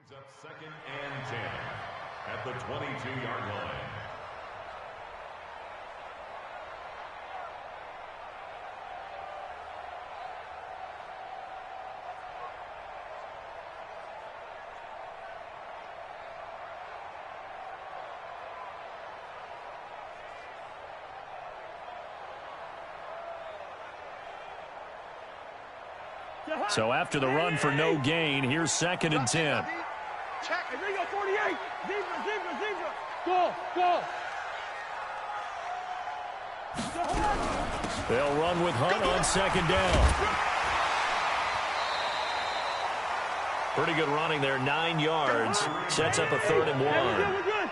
Brings up 2nd and 10 at the 22-yard line. So after the run for no gain, here's 2nd and 10. Check. Here we go, 48. Zebra. Go. They'll run with Hunt on 2nd down. Pretty good running there, 9 yards. Sets up a 3rd and 1. We're good.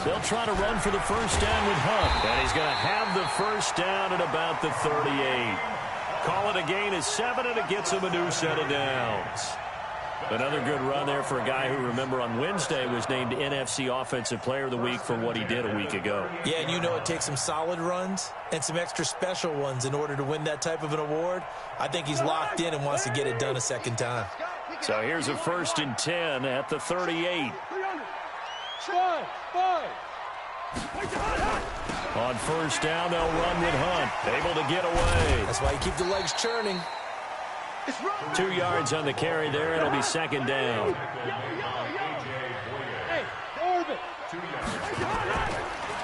They'll try to run for the 1st down with Hunt. And he's going to have the 1st down at about the 38. Call it a gain of 7, and it gets him a new set of downs. Another good run there for a guy who, remember, on Wednesday was named NFC Offensive Player of the Week for what he did a week ago. Yeah, and you know it takes some solid runs and some extra special ones in order to win that type of an award. I think he's locked in and wants to get it done a second time. So here's a 1st and 10 at the 38. On 1st down, they'll run with Hunt. Able to get away. That's why you keep the legs churning. 2 yards on the carry there. It'll be 2nd down.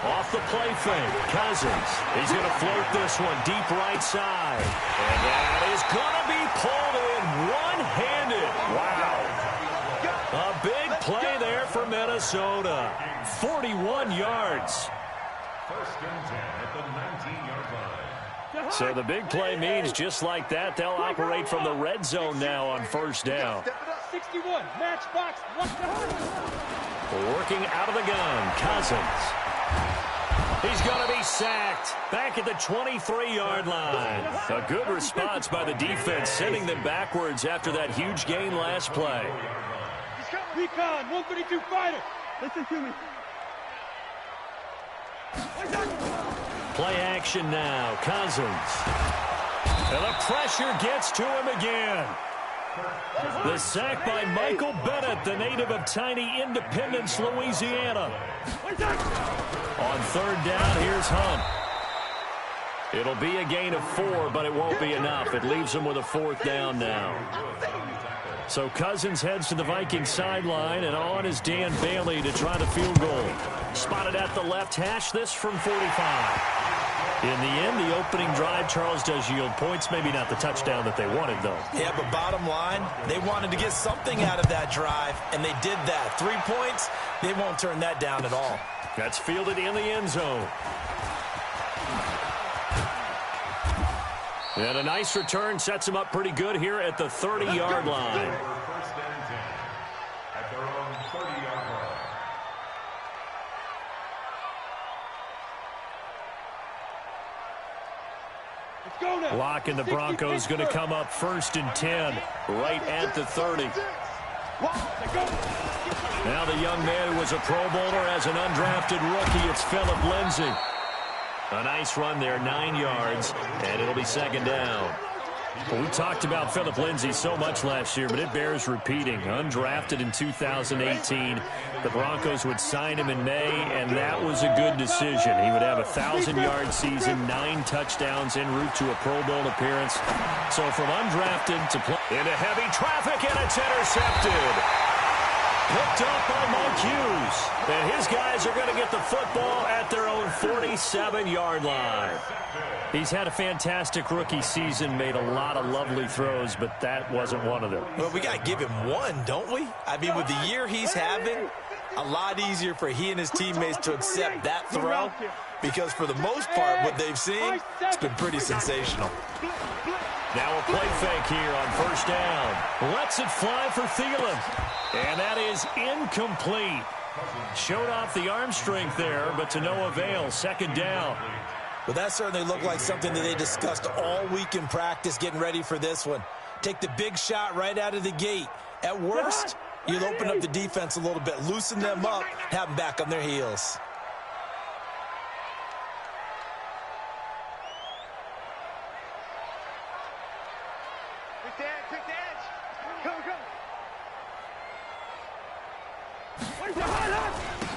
Off the play fake, Cousins. He's going to float this one deep right side. And that is going to be pulled in one-handed. Wow. A big play there for Minnesota. 41 yards. 1st and 10 at the 19-yard line. So the big play means just like that, they'll operate from the red zone now on 1st down. 61, match box. Working out of the gun, Cousins. He's going to be sacked back at the 23-yard line. A good response by the defense, sending them backwards after that huge gain last play. Recon, 132 fighter. Listen to me. Play action now, Cousins. And the pressure gets to him again. The sack by Michael Bennett, the native of tiny Independence, Louisiana. On 3rd down, here's Hunt. It'll be a gain of 4, but it won't be enough. It leaves him with a 4th down now. So Cousins heads to the Vikings sideline, and on is Dan Bailey to try the field goal. Spotted at the left hash, this from 45. In the end, the opening drive, Charles, does yield points. Maybe not the touchdown that they wanted, though. Yeah, but bottom line, they wanted to get something out of that drive, and they did that. 3 points, they won't turn that down at all. That's fielded in the end zone. And a nice return sets him up pretty good here at the 30-yard line. 1st and 10 at their own 30-yard line. Block and the Broncos going to come up 1st and 10 right at the 30. Now the young man who was a Pro Bowler as an undrafted rookie, it's Philip Lindsay. A nice run there, 9 yards, and it'll be 2nd down. Well, we talked about Philip Lindsay so much last year, but it bears repeating. Undrafted in 2018, the Broncos would sign him in May, and that was a good decision. He would have a 1,000-yard season, 9 touchdowns en route to a Pro Bowl appearance. So from undrafted to play into heavy traffic, and it's intercepted. Picked up by Mike Hughes. And his guys are going to get the football at their own 47-yard line. He's had a fantastic rookie season, made a lot of lovely throws, but that wasn't one of them. Well, we got to give him one, don't we? I mean, with the year he's having, a lot easier for he and his teammates to accept that throw, because for the most part, what they've seen, it's been pretty sensational. Now a play fake here on 1st down. Lets it fly for Thielen. And that is incomplete. Showed off the arm strength there, but to no avail. 2nd down. But that certainly looked like something that they discussed all week in practice getting ready for this one. Take the big shot right out of the gate. At worst, you'll open up the defense a little bit, loosen them up, have them back on their heels.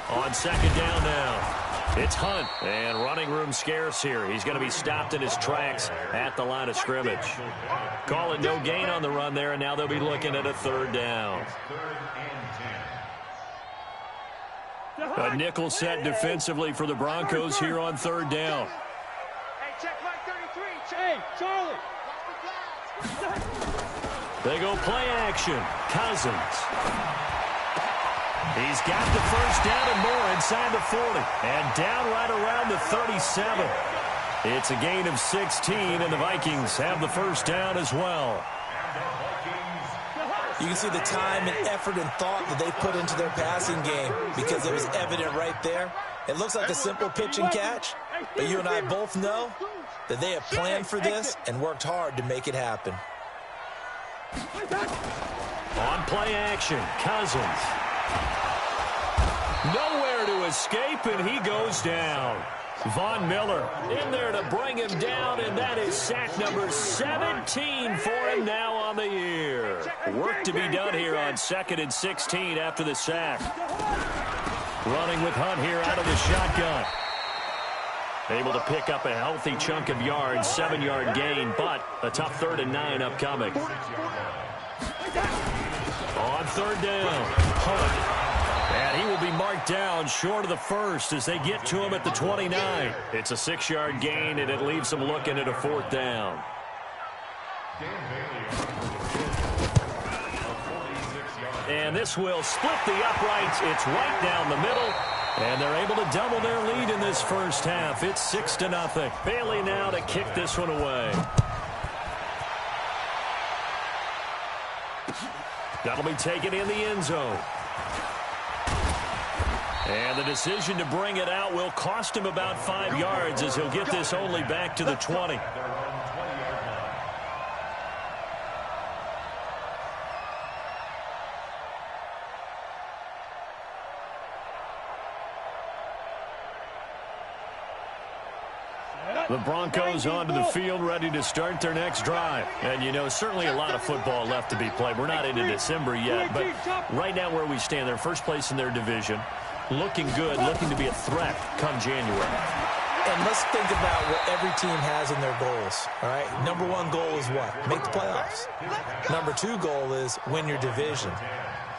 On second down now. It's Hunt, and running room scarce here. He's going to be stopped in his tracks at the line of scrimmage. Call it no gain on the run there, and now they'll be looking at a third down. A nickel set defensively for the Broncos here on third down. Hey, check my 33. Hey, Charlie. They go play action. Cousins. He's got the first down and more inside the 40. And down right around the 37. It's a gain of 16, and the Vikings have the first down as well. You can see the time and effort and thought that they put into their passing game because it was evident right there. It looks like a simple pitch and catch, but you and I both know that they have planned for this and worked hard to make it happen. On play action, Cousins. Nowhere to escape, and he goes down. Von Miller in there to bring him down, and that is sack number 17 for him now on the year. Work to be done here on 2nd and 16 after the sack. Running with Hunt here out of the shotgun. Able to pick up a healthy chunk of yards, 7-yard gain, but a tough 3rd and 9 upcoming. On third down, Hunt. And he will be marked down short of the first as they get to him at the 29. It's a 6-yard gain, and it leaves them looking at a 4th down. And this will split the uprights. It's right down the middle. And they're able to double their lead in this first half. It's 6-0. Bailey now to kick this one away. That'll be taken in the end zone. And the decision to bring it out will cost him about 5 yards as he'll get this only back to the 20. The Broncos onto the field, ready to start their next drive. And, you know, certainly a lot of football left to be played. We're not into December yet, but right now where we stand, they're first place in their division. Looking good, looking to be a threat come January. And let's think about what every team has in their goals, all right? Number 1 goal is what? Make the playoffs. Number 2 goal is win your division.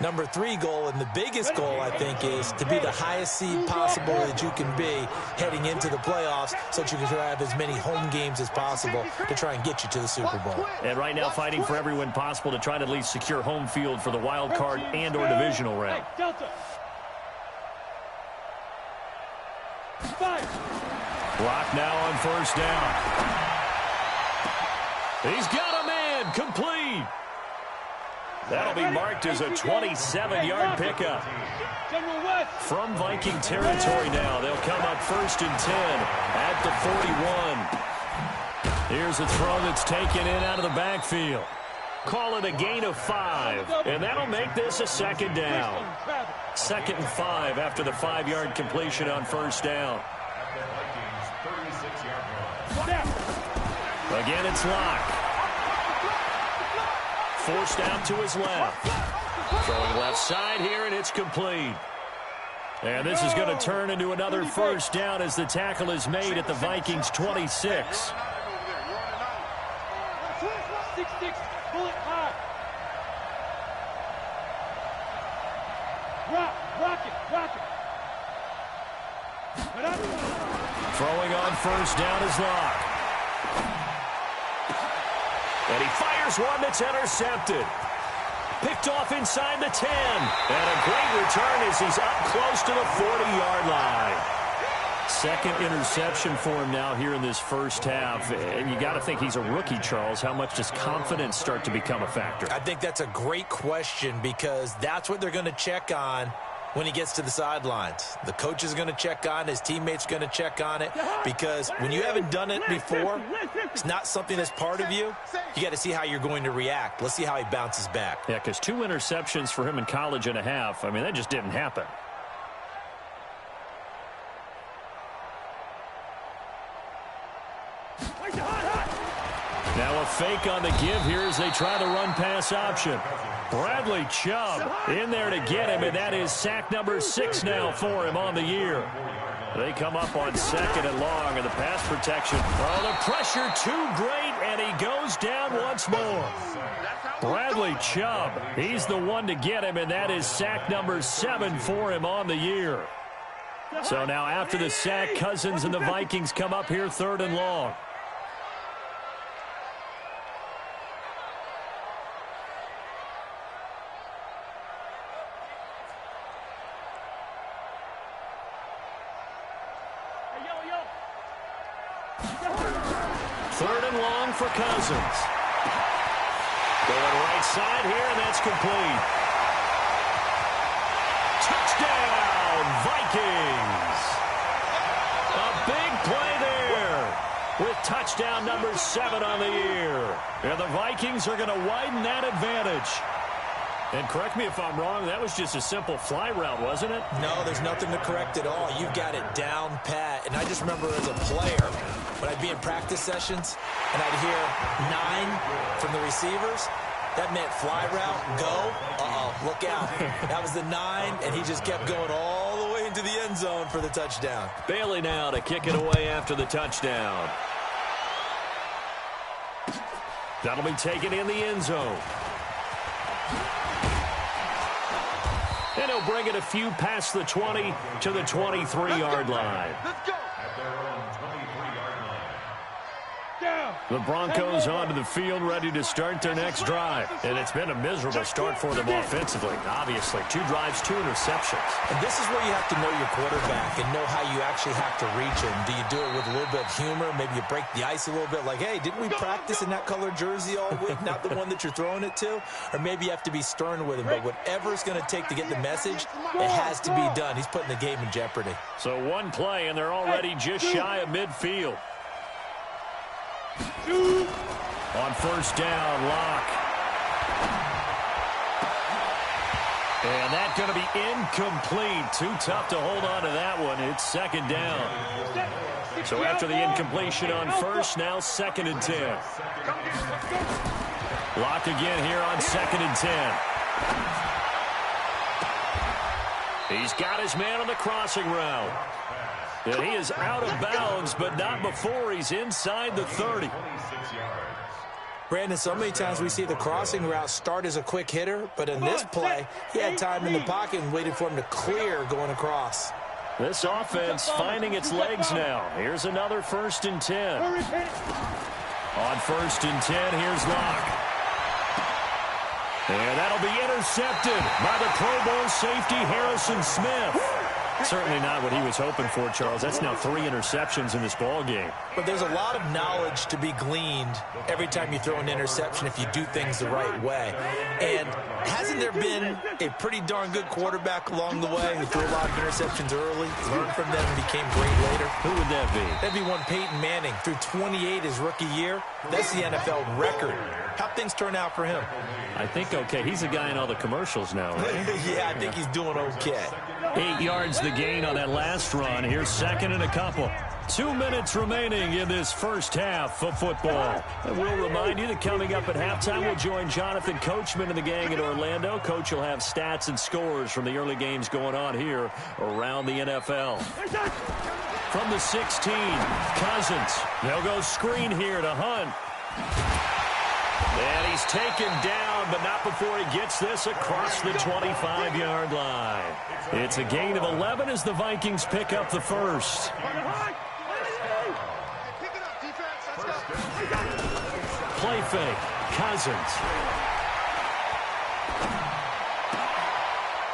Number 3 goal, and the biggest goal, I think, is to be the highest seed possible that you can be heading into the playoffs so that you can have as many home games as possible to try and get you to the Super Bowl. And right now fighting for every win possible to try to at least secure home field for the wild card and or divisional round. Block now on first down. He's got a man, complete. That'll be marked as a 27-yard pickup. From Viking territory now, they'll come up 1st and 10 at the 41. Here's a throw that's taken in out of the backfield. Call it a gain of 5, and that'll make this a 2nd down. 2nd and 5 after the 5-yard completion on first down. Again, it's Locke. Forced out to his left. Throwing left side here, and it's complete. And this is going to turn into another first down as the tackle is made at the Vikings' 26. 6-6, pull it high. Rock it. Throwing on first down is Locke. And he fires one that's intercepted. Picked off inside the 10. And a great return as he's up close to the 40-yard line. 2nd interception for him now here in this first half. And you got to think he's a rookie, Charles. How much does confidence start to become a factor? I think that's a great question because that's what they're going to check on when he gets to the sidelines. The coach is going to check on it. His teammates are going to check on it because when you haven't done it before, it's not something that's part of you. You got to see how you're going to react. Let's see how he bounces back. Yeah, because 2 interceptions for him in college and a half. I mean, that just didn't happen. Now a fake on the give here as they try the run-pass option. Bradley Chubb in there to get him, and that is sack number 6 now for him on the year. They come up on 2nd and long, and the pass protection. Oh, the pressure too great, and he goes down once more. Bradley Chubb, he's the one to get him, and that is sack number 7 for him on the year. So now after the sack, Cousins and the Vikings come up here 3rd and long. Third and long for Cousins. Going right side here, and that's complete. Touchdown, Vikings. A big play there with touchdown number 7 on the year. And the Vikings are going to widen that advantage. And correct me if I'm wrong, that was just a simple fly route, wasn't it? No, there's nothing to correct at all. You've got it down pat. And I just remember as a player, when I'd be in practice sessions, and I'd hear 9 from the receivers, that meant fly route, go, look out. That was the 9, and he just kept going all the way into the end zone for the touchdown. Bailey now to kick it away after the touchdown. That'll be taken in the end zone. And he'll bring it a few past the 20 to the 23-yard line. Let's go. The Broncos onto the field, ready to start their next drive. And it's been a miserable start for them offensively. Obviously, 2 drives, 2 interceptions. And this is where you have to know your quarterback and know how you actually have to reach him. Do you do it with a little bit of humor? Maybe you break the ice a little bit like, hey, didn't we practice in that color jersey all week? Not the one that you're throwing it to? Or maybe you have to be stern with him. But whatever it's going to take to get the message, it has to be done. He's putting the game in jeopardy. So one play, and they're already just shy of midfield. On first down, Locke. And that's going to be incomplete. Too tough to hold on to that one. It's 2nd down. So after the incompletion on first, now 2nd and 10. Locke again here on 2nd and 10. He's got his man on the crossing route. And he is out of bounds, but not before he's inside the 30. Brandon, so many times we see the crossing route start as a quick hitter, but in this play, he had time in the pocket and waited for him to clear going across. This offense finding its legs now. Here's another 1st and 10. On 1st and 10, here's Locke. And that'll be intercepted by the Pro Bowl safety Harrison Smith. Certainly not what he was hoping for, Charles. That's now 3 interceptions in this ball game. But there's a lot of knowledge to be gleaned every time you throw an interception if you do things the right way. And hasn't there been a pretty darn good quarterback along the way who threw a lot of interceptions early, learned from them, and became great later? Who would that be? That'd be one Peyton Manning. Threw 28 his rookie year. That's the NFL record. How'd things turn out for him? I think okay. He's a guy in all the commercials now, right? Yeah, I think he's doing okay. 8 yards the gain on that last run. Here's 2nd and a couple. 2 minutes remaining in this first half of football. And we'll remind you that coming up at halftime, we'll join Jonathan Coachman and the gang in Orlando. Coach will have stats and scores from the early games going on here around the NFL. From the 16, Cousins. They'll go screen here to Hunt. And he's taken down, but not before he gets this across the 25-yard line. It's a gain of 11 as the Vikings pick up the first. Play fake. Cousins.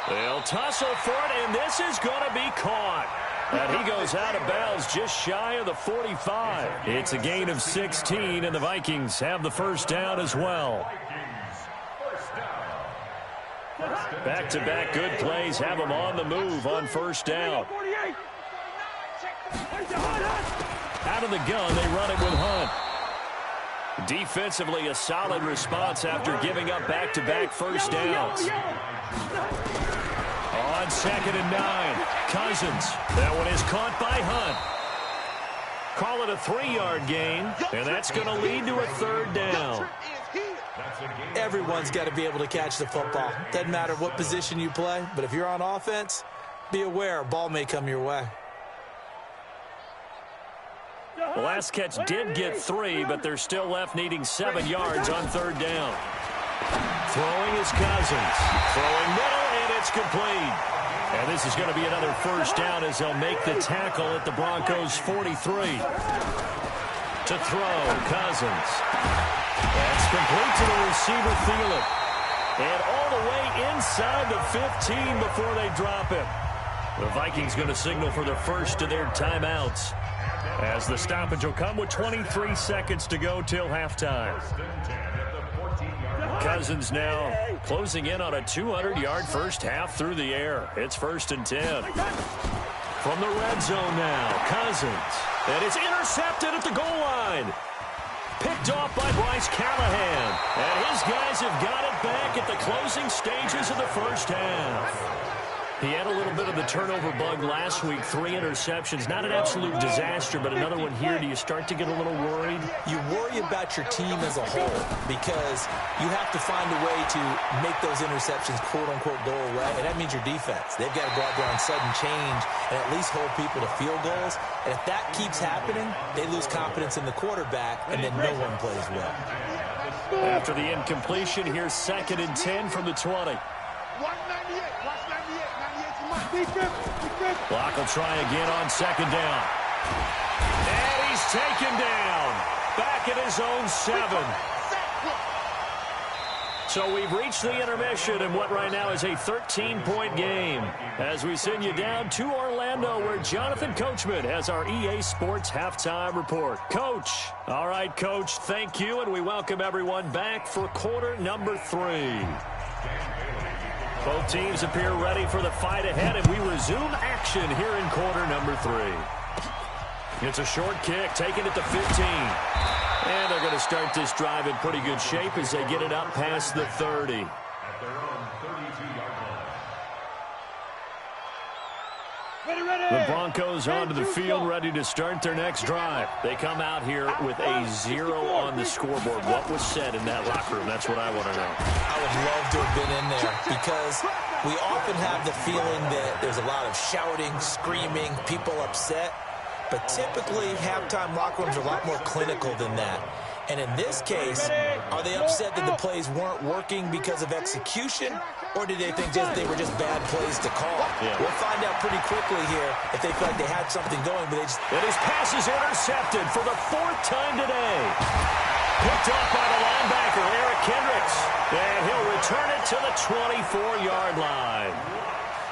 They'll tussle for it, and this is going to be caught. And he goes out of bounds just shy of the 45. It's a gain of 16, and the Vikings have the first down as well. Back-to-back good plays have them on the move on first down. Out of the gun, they run it with Hunt. Defensively, a solid response after giving up back-to-back first downs. On 2nd and 9, Cousins. That one is caught by Hunt. Call it a 3-yard gain, and that's going to lead to a 3rd down. Everyone's got to be able to catch the football. Doesn't matter what position you play, but if you're on offense, be aware a ball may come your way. The last catch did get 3, but they're still left needing 7 yards on 3rd down. Throwing is Cousins. Throwing middle, and it's complete. And this is going to be another 1st down as they'll make the tackle at the Broncos' 43. To throw, Cousins. That's complete to the receiver, Thielen. And all the way inside the 15 before they drop him. The Vikings going to signal for the first of their timeouts, as the stoppage will come with 23 seconds to go till halftime. Cousins now closing in on a 200-yard first half through the air. It's 1st and 10. From the red zone now, Cousins. And it's intercepted at the goal line. Picked off by Bryce Callahan. And his guys have got it back at the closing stages of the first half. He had a little bit of the turnover bug last week, 3 interceptions. Not an absolute disaster, but another one here. Do you start to get a little worried? You worry about your team as a whole because you have to find a way to make those interceptions, quote-unquote, go away, and that means your defense. They've got to go out there on sudden change and at least hold people to field goals. And if that keeps happening, they lose confidence in the quarterback, and then no one plays well. After the incompletion, here's 2nd and 10 from the 20. Block will try again on 2nd down. And he's taken down. Back at his own 7. So we've reached the intermission in what right now is a 13-point game, as we send you down to Orlando, where Jonathan Coachman has our EA Sports halftime report. Coach. All right, Coach, thank you, and we welcome everyone back for quarter number 3. Both teams appear ready for the fight ahead, and we resume action here in quarter number 3. It's a short kick, taken at the 15. And they're going to start this drive in pretty good shape as they get it up past the 30. The Broncos onto the field, ready to start their next drive. They come out here with a 0 on the scoreboard. What was said in that locker room? That's what I want to know. I would love to have been in there because we often have the feeling that there's a lot of shouting, screaming, people upset. But typically, halftime locker rooms are a lot more clinical than that. And in this case, are they upset that the plays weren't working because of execution, or did they think they were just bad plays to call? Yeah. We'll find out pretty quickly here if they feel like they had something going, but they just... And his pass is intercepted for the 4th time today. Picked off by the linebacker, Eric Kendricks. And he'll return it to the 24-yard line.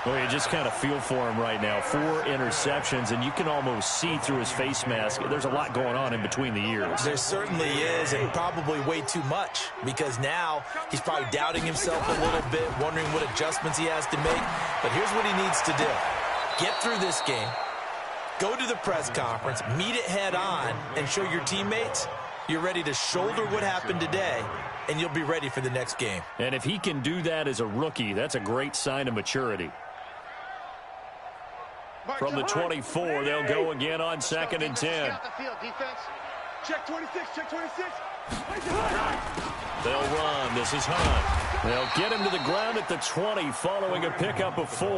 Well, you just kind of feel for him right now. 4 interceptions, and you can almost see through his face mask. There's a lot going on in between the ears. There certainly is, and probably way too much, because now he's probably doubting himself a little bit, wondering what adjustments he has to make. But here's what he needs to do. Get through this game, go to the press conference, meet it head on, and show your teammates you're ready to shoulder what happened today, and you'll be ready for the next game. And if he can do that as a rookie, that's a great sign of maturity. From the 24, they'll go again on 2nd and 10. Check 26, check 26. They'll run. This is Hunt. They'll get him to the ground at the 20 following a pickup of 4.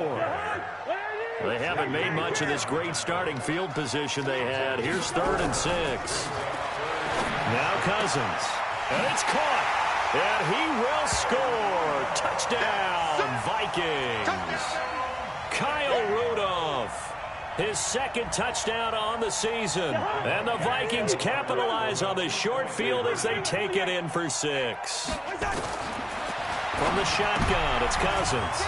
They haven't made much of this great starting field position they had. Here's 3rd and 6. Now Cousins. And it's caught. And he will score. Touchdown, Vikings. Kyle Rudolph, his 2nd touchdown on the season. And the Vikings capitalize on the short field as they take it in for 6. From the shotgun, it's Cousins.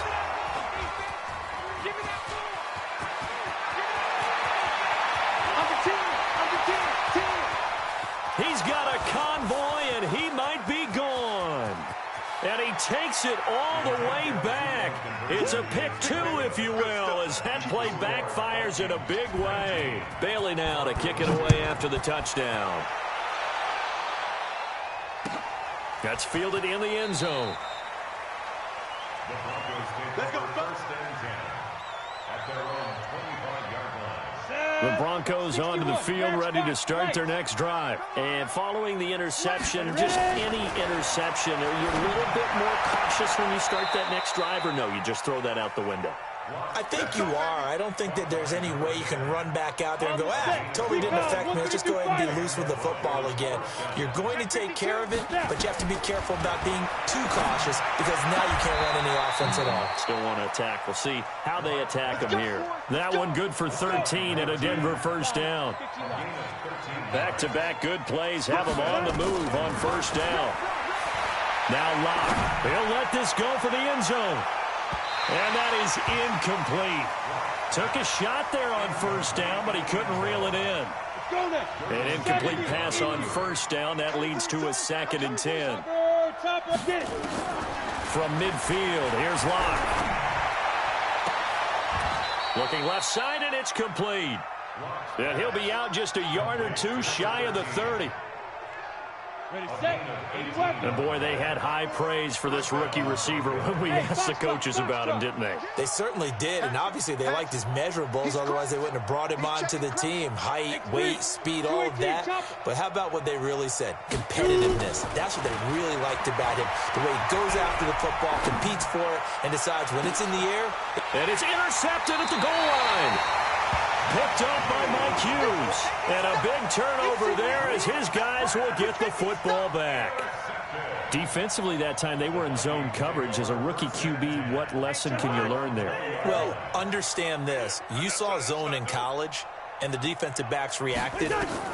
He's got a convoy, and he might be gone. And he takes it all the way back. It's a pick 2, if you will, as that play backfires in a big way. Bailey now to kick it away after the touchdown. That's fielded in the end zone. Let's go. The The Broncos onto the field, ready to start their next drive. And following the interception, just any interception, are you a little bit more cautious when you start that next drive, or no, you just throw that out the window? I think you are. I don't think that there's any way you can run back out there and go, totally didn't affect me. Let's just go ahead and be loose with the football again. You're going to take care of it, but you have to be careful about being too cautious because now you can't run any offense at all. Still want to attack. We'll see how they attack them here. That one good for 13 and a Denver first down. Back-to-back good plays have them on the move on first down. Now Locke. He'll let this go for the end zone. And that is incomplete. Took a shot there on first down, but he couldn't reel it in. An incomplete pass on first down. That leads to a 2nd and 10. From midfield, here's Locke. Looking left side, and it's complete. And he'll be out just a yard or two shy of the 30. And boy, they had high praise for this rookie receiver when we asked the coaches about him, didn't they? They certainly did, and obviously they liked his measurables, otherwise they wouldn't have brought him onto the team. Height, weight, speed, all of that. But how about what they really said? Competitiveness. That's what they really liked about him. The way he goes after the football, competes for it, and decides when it's in the air. And it's intercepted at the goal line. Picked up by Mike Hughes. And a big turnover there as his guys will get the football back. Defensively that time, they were in zone coverage. As a rookie QB, what lesson can you learn there? Well, understand this. You saw zone in college, and the defensive backs reacted,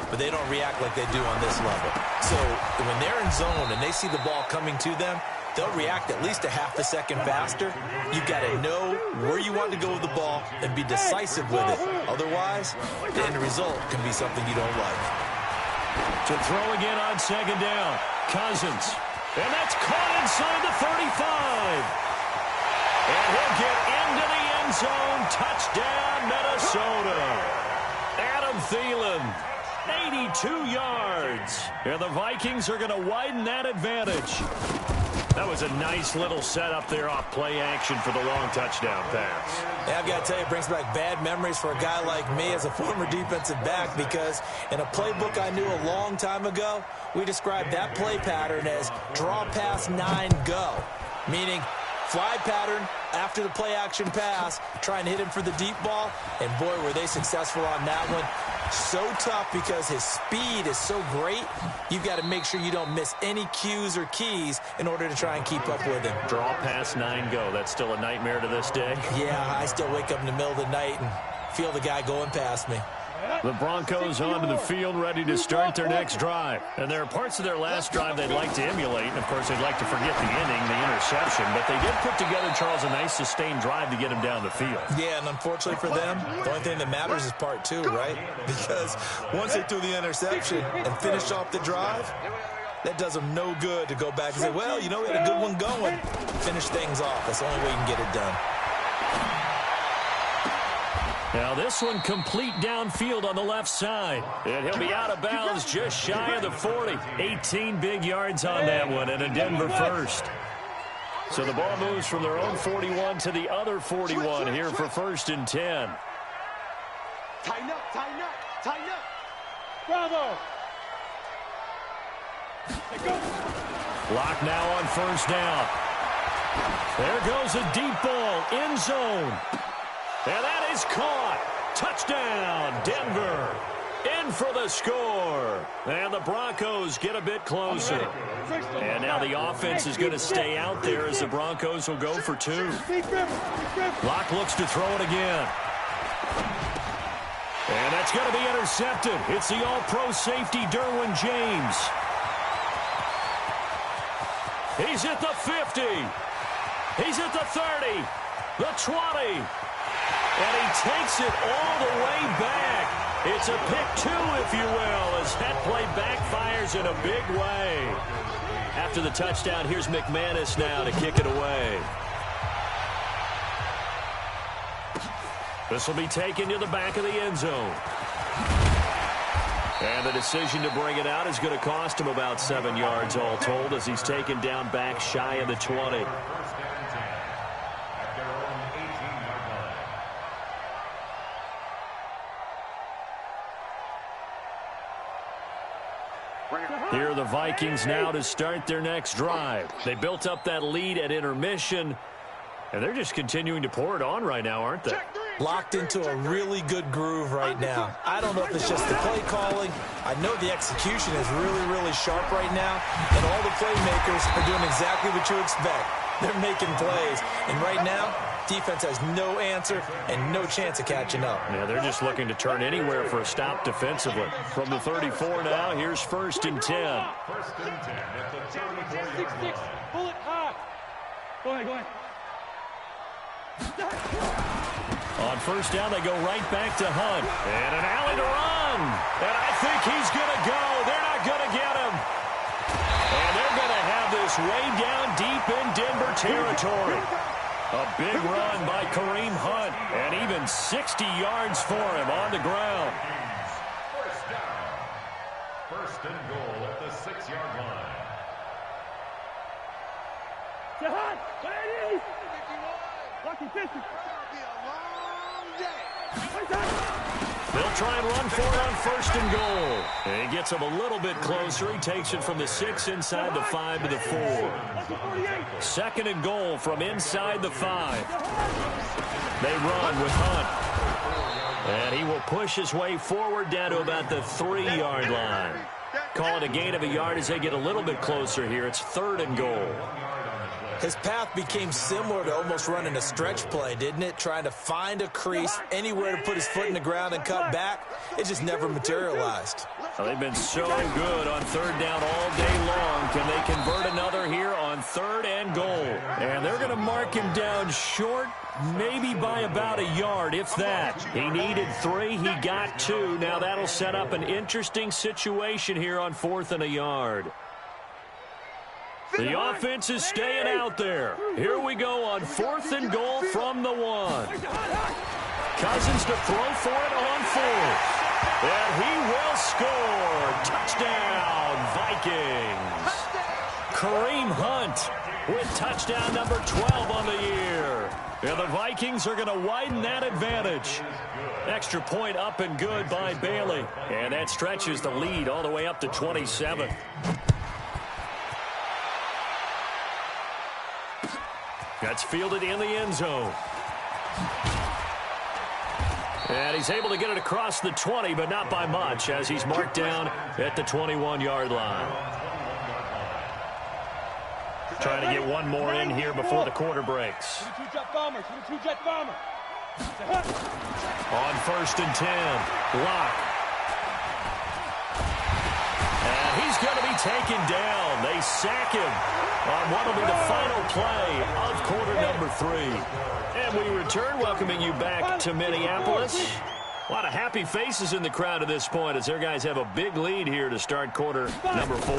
but they don't react like they do on this level. So when they're in zone and they see the ball coming to them, they'll react at least a half a second faster. You've got to know where you want to go with the ball and be decisive with it. Otherwise, the end result can be something you don't like. To throw again on 2nd down, Cousins. And that's caught inside the 35. And he'll get into the end zone. Touchdown, Minnesota. Adam Thielen, 82 yards. And the Vikings are going to widen that advantage. That was a nice little setup there off play action for the long touchdown pass. Yeah, I've got to tell you, it brings back bad memories for a guy like me as a former defensive back, because in a playbook I knew a long time ago, we described that play pattern as draw pass 9 go, meaning fly pattern after the play action pass, trying to hit him for the deep ball, and boy, were they successful on that one. So tough because his speed is so great, you've got to make sure you don't miss any cues or keys in order to try and keep up with him. Draw pass 9 go. That's still a nightmare to this day. Yeah, I still wake up in the middle of the night and feel the guy going past me. The Broncos onto the field, ready to start their next drive. And there are parts of their last drive they'd like to emulate. And, of course, they'd like to forget the inning, the interception. But they did put together, Charles, a nice sustained drive to get him down the field. Yeah, and unfortunately for them, the only thing that matters is part 2, right? Because once they threw the interception and finished off the drive, that does them no good to go back and say, well, you know, we had a good one going. Finish things off. That's the only way you can get it done. Now this one complete downfield on the left side. And he'll be out of bounds just shy of the 40. 18 big yards on that one, and a Denver first. So the ball moves from their own 41 to the other 41 here for 1st and 10. Tighten up, tighten up, tighten up. Bravo. Lock now on first down. There goes a deep ball, end zone. And that is caught. Touchdown, Denver. In for the score. And the Broncos get a bit closer. And now the offense is going to stay out there as the Broncos will go for 2. Locke looks to throw it again. And that's going to be intercepted. It's the all-pro safety, Derwin James. He's at the 50. He's at the 30. The 20. And he takes it all the way back. It's a pick 2, if you will, as that play backfires in a big way. After the touchdown, here's McManus now to kick it away. This will be taken to the back of the end zone. And the decision to bring it out is going to cost him about 7 yards all told, as he's taken down back shy of the 20. Here are the Vikings now to start their next drive. They built up that lead at intermission, and they're just continuing to pour it on right now, aren't they? Locked into a really good groove right now. I don't know if it's just the play calling. I know the execution is really, really sharp right now, and all the playmakers are doing exactly what you expect. They're making plays, and right now, defense has no answer and no chance of catching up. Yeah, they're just looking to turn anywhere for a stop defensively. From the 34 now, here's 1st and 10. 1st and 10 at the 34-yard line. Pull it high. Go ahead, go ahead. On 1st down, they go right back to Hunt. And an alley to run. And I think he's going to go. They're not going to get him. And they're going to have this way down deep in Denver territory. A big run by Kareem Hunt. And even 60 yards for him on the ground. 1st down. 1st and goal at the 6-yard line. To Hunt. 180. Lucky 50. They'll try and run for it on 1st and goal. And he gets him a little bit closer. He takes it from the 6 inside the 5 to the 4. 2nd and goal from inside the 5. They run with Hunt. And he will push his way forward down to about the 3-yard line. Call it a gain of a yard as they get a little bit closer here. It's 3rd and goal. His path became similar to almost running a stretch play, didn't it? Trying to find a crease, anywhere to put his foot in the ground and cut back. It just never materialized. Well, they've been so good on 3rd down all day long. Can they convert another here on 3rd and goal? And they're going to mark him down short, maybe by about a yard, if that. He needed 3. He got 2. Now that'll set up an interesting situation here on 4th and a yard. The offense is staying out there. Here we go on 4th and goal from the 1. Cousins to throw for it on 4th. And he will score. Touchdown, Vikings. Kareem Hunt with touchdown number 12 on the year. And the Vikings are going to widen that advantage. Extra point up and good by Bailey. And that stretches the lead all the way up to 27. That's fielded in the end zone. And he's able to get it across the 20, but not by much, as he's marked down at the 21-yard line. Trying to get one more in here before the quarter breaks. On 1st and 10, Locke. And he's going to be taken down. They sack him on what will be the final play of quarter number 3. And we return, welcoming you back to Minneapolis. A lot of happy faces in the crowd at this point as their guys have a big lead here to start quarter number 4.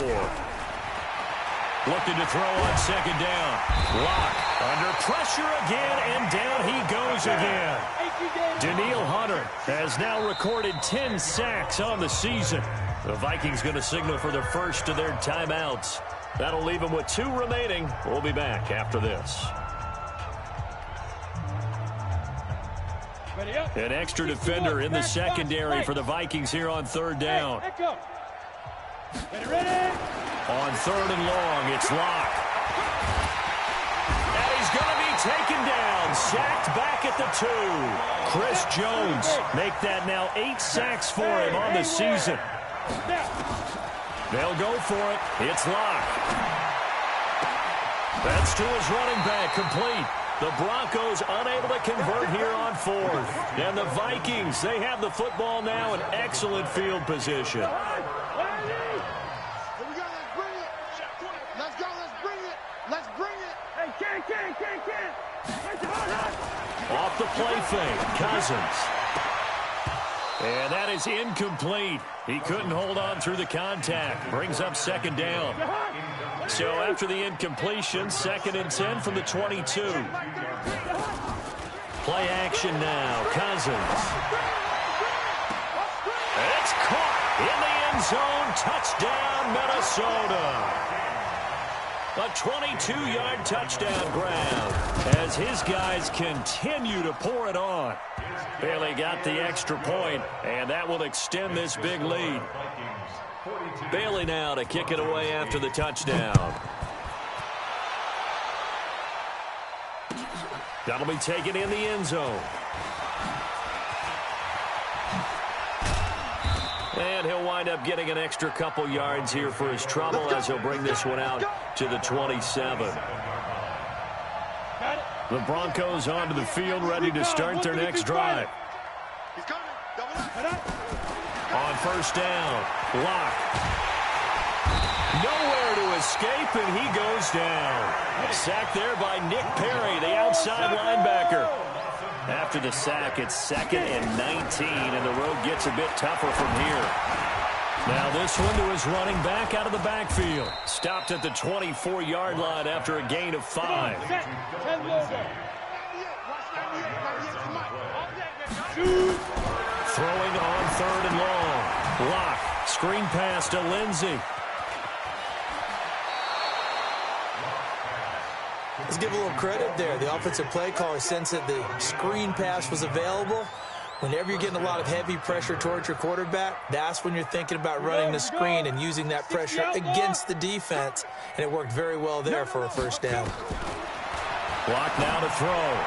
Looking to throw on 2nd down. Locke under pressure again, and down he goes again. Daniil Hunter has now recorded 10 sacks on the season. The Vikings going to signal for the first of their timeouts. That'll leave them with 2 remaining. We'll be back after this. An extra defender in the secondary for the Vikings here on 3rd down. On 3rd and long, it's Locke. And he's going to be taken down, sacked back at the 2. Chris Jones make that now 8 sacks for him on the season. They'll go for it. It's Locke. That's to his running back, complete. The Broncos unable to convert here on 4th. And the Vikings, they have the football now in excellent field position. Here we go, let's bring it. Let's go, let's bring it. Let's bring it. Hey, Ken. Off the play fake, Cousins. And that is incomplete. He couldn't hold on through the contact. Brings up 2nd down. So after the incompletion, 2nd and 10 from the 22. Play action now. Cousins. It's caught in the end zone. Touchdown, Minnesota. A 22-yard touchdown grab as his guys continue to pour it on. Bailey got the extra point, and that will extend this big lead. Bailey now to kick it away after the touchdown. That'll be taken in the end zone. And he'll wind up getting an extra couple yards here for his trouble as he'll bring this one out to the 27. The Broncos onto the field, ready to start their next drive. On first down, Locke. Nowhere to escape, and he goes down. Sacked there by Nick Perry, the outside linebacker. After the sack, it's 2nd and 19, and the road gets a bit tougher from here. Now this one to his running back out of the backfield. Stopped at the 24-yard line after a gain of 5. Throwing on 3rd and long. Locke, screen pass to Lindsey. Let's give a little credit there. The offensive play caller sensed that the screen pass was available. Whenever you're getting a lot of heavy pressure towards your quarterback, that's when you're thinking about running the screen and using that pressure against the defense. And it worked very well there for a first down. Locke now to throw.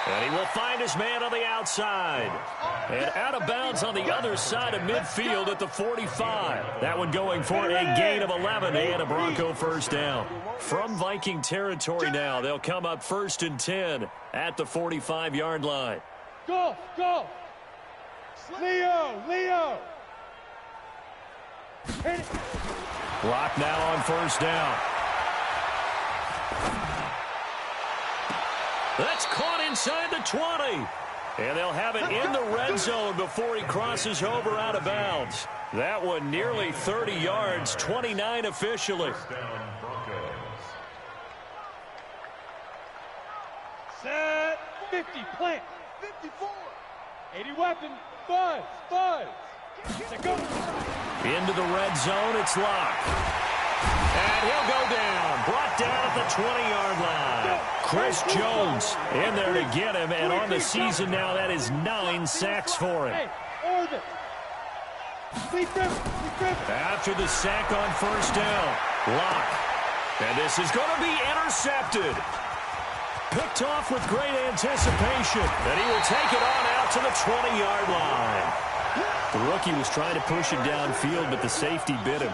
And he will find his man on the outside. And out of bounds on the other side of midfield at the 45. That one going for a gain of 11 and a Bronco first down. From Viking territory now, they'll come up 1st and 10 at the 45-yard line. Go, go. Leo. Hit it. Locke now on first down. That's caught inside the 20. And they'll have it in the red zone before he crosses over out of bounds. That one nearly 30 yards, 29 officially. Set. 50, plant. 54. 80 weapon. Buzz. Into the red zone, it's Locke. And he'll go down. Brought down at the 20-yard line. Chris Jones in there to get him. And on the season now, that is 9 sacks for him. After the sack on first down, Locke. And this is going to be intercepted. Picked off with great anticipation. And he will take it on out to the 20-yard line. The rookie was trying to push him downfield, but the safety bit him.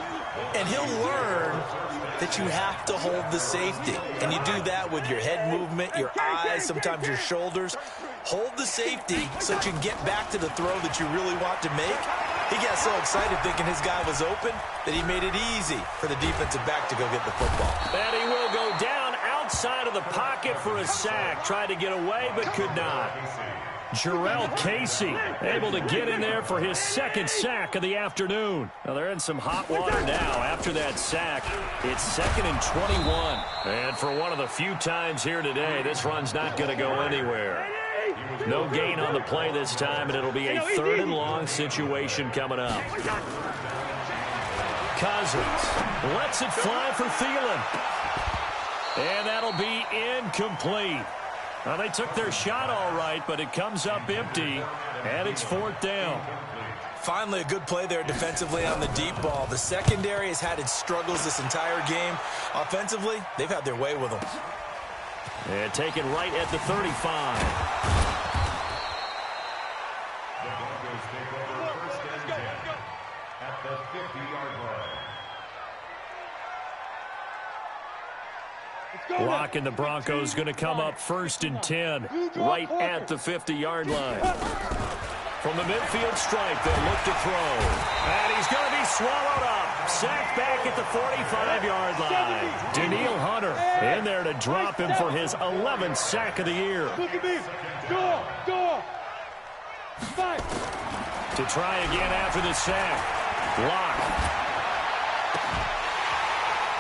And he'll learn that you have to hold the safety. And you do that with your head movement, your eyes, sometimes your shoulders. Hold the safety so that you can get back to the throw that you really want to make. He got so excited thinking his guy was open that he made it easy for the defensive back to go get the football. And he will go down outside of the pocket for a sack. Tried to get away, but could not. Jarrell Casey able to get in there for his 2nd sack of the afternoon. Now they're in some hot water now after that sack. It's 2nd and 21. And for one of the few times here today, this run's not going to go anywhere. No gain on the play this time, and it'll be a 3rd and long situation coming up. Cousins lets it fly for Thielen. And that'll be incomplete. Well, they took their shot all right, but it comes up empty, and it's 4th down. Finally, a good play there defensively on the deep ball. The secondary has had its struggles this entire game. Offensively, they've had their way with them. And taken right at the 35. The Broncos take over 1st and 10 at the 50-yard line. Locke and the Broncos going to come up 1st and 10 right at the 50-yard line. From the midfield stripe, they'll look to throw. And he's going to be swallowed up. Sacked back at the 45-yard line. Daniil Hunter in there to drop him for his 11th sack of the year. Look at me. Go. Fight. To try again after the sack. Locke.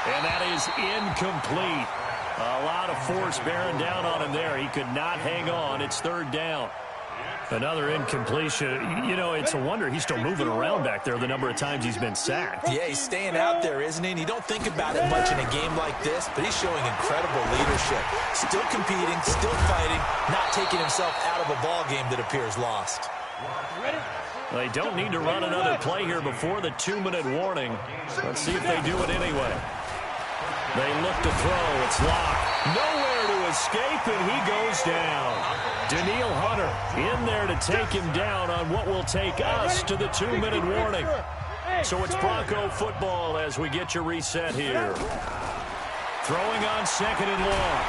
And that is incomplete. A lot of force bearing down on him there. He could not hang on. It's 3rd down. Another incompletion. You know, it's a wonder he's still moving around back there the number of times he's been sacked. Yeah, he's staying out there, isn't he? And you don't think about it much in a game like this, but he's showing incredible leadership. Still competing, still fighting, not taking himself out of a ball game that appears lost. They don't need to run another play here before the 2-minute warning. Let's see if they do it anyway. They look to throw. It's locked. Nowhere to escape, and he goes down. Daniil Hunter in there to take him down on what will take us to the 2-minute warning. So it's Bronco football as we get your reset here. Throwing on 2nd and long.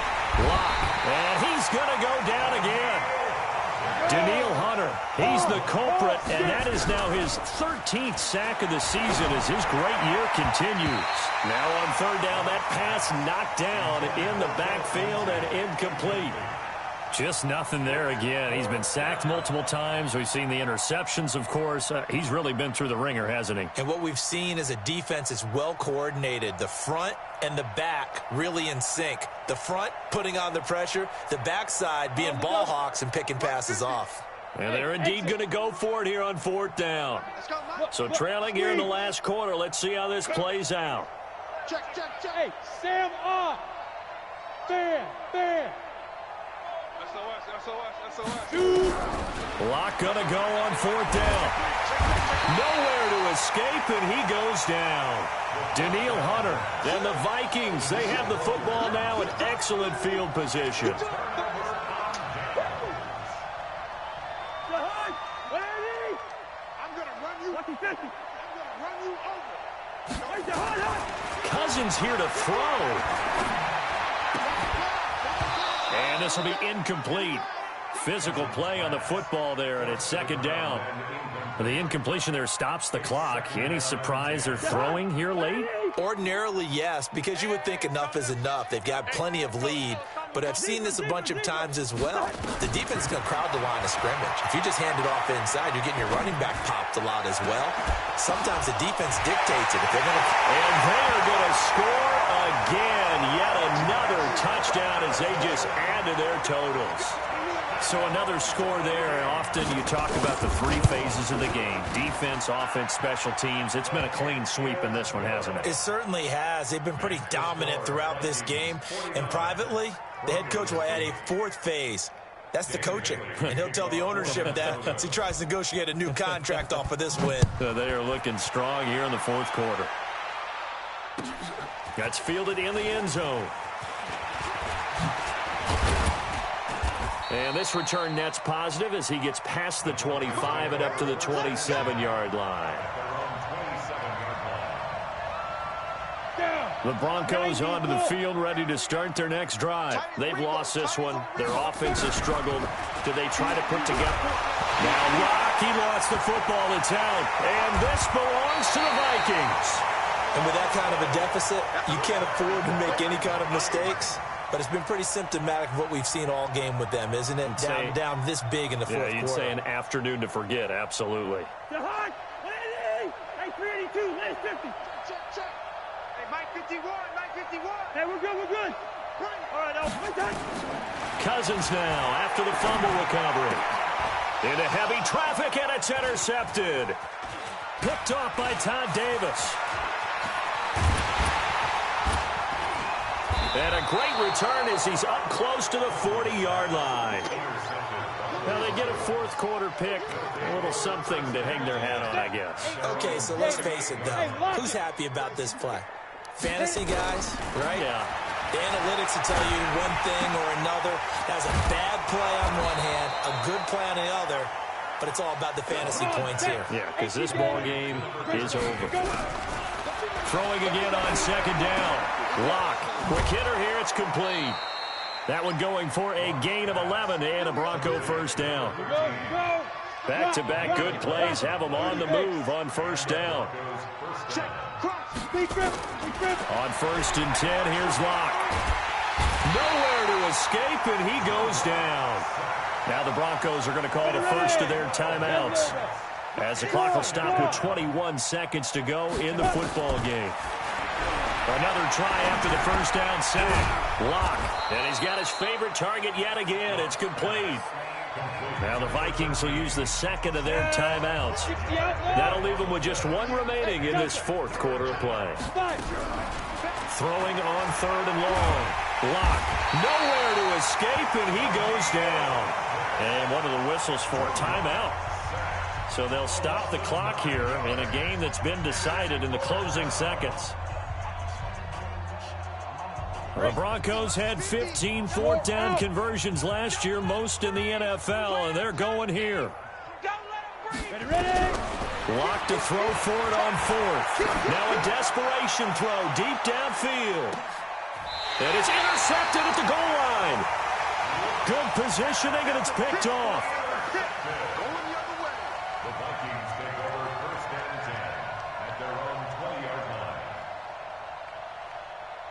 Lock. And he's going to go down again. Daniil Hunter, he's the culprit, and that is now his 13th sack of the season as his great year continues. Now on 3rd down, that pass knocked down in the backfield and incomplete. Just nothing there again. He's been sacked multiple times. We've seen the interceptions, of course. He's really been through the ringer, hasn't he? And what we've seen is a defense that's well coordinated. The front and the back really in sync. The front putting on the pressure, the backside being ball hawks and picking passes off. And they're indeed going to go for it here on 4th down. So trailing here in the last quarter. Let's see how this plays out. Check, check, check. Hey, Sam off. Fair. Lock gonna go on 4th down. Nowhere to escape, and he goes down. Daniil Hunter and the Vikings, they have the football now in excellent field position. I'm going to run you. I'm going to run you over. Cousins here to throw. And this will be incomplete. Physical play on the football there, and it's 2nd down. The incompletion there stops the clock. Any surprise they're throwing here late? Ordinarily, yes, because you would think enough is enough. They've got plenty of lead, but I've seen this a bunch of times as well. The defense is going to crowd the line of scrimmage. If you just hand it off inside, you're getting your running back popped a lot as well. Sometimes the defense dictates it. If they're going to... And they're going to score again. Yet another touchdown as they just add to their totals. So another score there, and often you talk about the 3 phases of the game. Defense, offense, special teams. It's been a clean sweep in this one, hasn't it? It certainly has. They've been pretty dominant throughout this game. And privately, the head coach will add a 4th phase. That's the coaching. And he'll tell the ownership that as he tries to negotiate a new contract off of this win. So they are looking strong here in the 4th quarter. That's fielded in the end zone. And this return net's positive as he gets past the 25 and up to the 27-yard line. The Broncos onto the field, ready to start their next drive. They've lost this one. Their offense has struggled. Do they try to put together? Now Rock, he lost the football to town. And this belongs to the Vikings. And with that kind of a deficit, you can't afford to make any kind of mistakes. But it's been pretty symptomatic of what we've seen all game with them, isn't it? Down this big in the 4th quarter. Yeah, you'd say an afternoon to forget, absolutely. Hey, 382, last 50. Check. Hey, Mike 51. Hey, we're good. All right, now, one time. Cousins now after the fumble recovery. Into heavy traffic, and it's intercepted. Picked off by Todd Davis. And a great return as he's up close to the 40-yard line. Now they get a 4th quarter pick. A little something to hang their hat on, I guess. Okay, so let's face it, though. Who's happy about this play? Fantasy guys, right? Yeah. The analytics will tell you one thing or another. That's a bad play on one hand, a good play on the other, but it's all about the fantasy points here. Yeah, because this ball game is over. Throwing again on 2nd down. Lock. Quick hitter here. It's complete. That one going for a gain of 11 and a Bronco 1st down. Back-to-back good plays have them on the move on 1st down. On 1st and 10, here's Lock. Nowhere to escape, and he goes down. Now the Broncos are going to call the first of their timeouts, as the clock will stop with 21 seconds to go in the football game. Another try after the 1st down sack. Lock. And he's got his favorite target yet again. It's complete. Now the Vikings will use the 2nd of their timeouts. That'll leave them with just 1 remaining in this 4th quarter of play. Throwing on 3rd and long. Lock. Nowhere to escape, and he goes down. And one of the whistles for a timeout. So they'll stop the clock here in a game that's been decided in the closing seconds. The Broncos had 15 fourth down conversions last year, most in the NFL, and they're going here. Blocked to throw for it on fourth. Now a desperation throw deep downfield. And it's intercepted at the goal line. Good positioning, and it's picked off. The Vikings take over first and 10 at their own 20-yard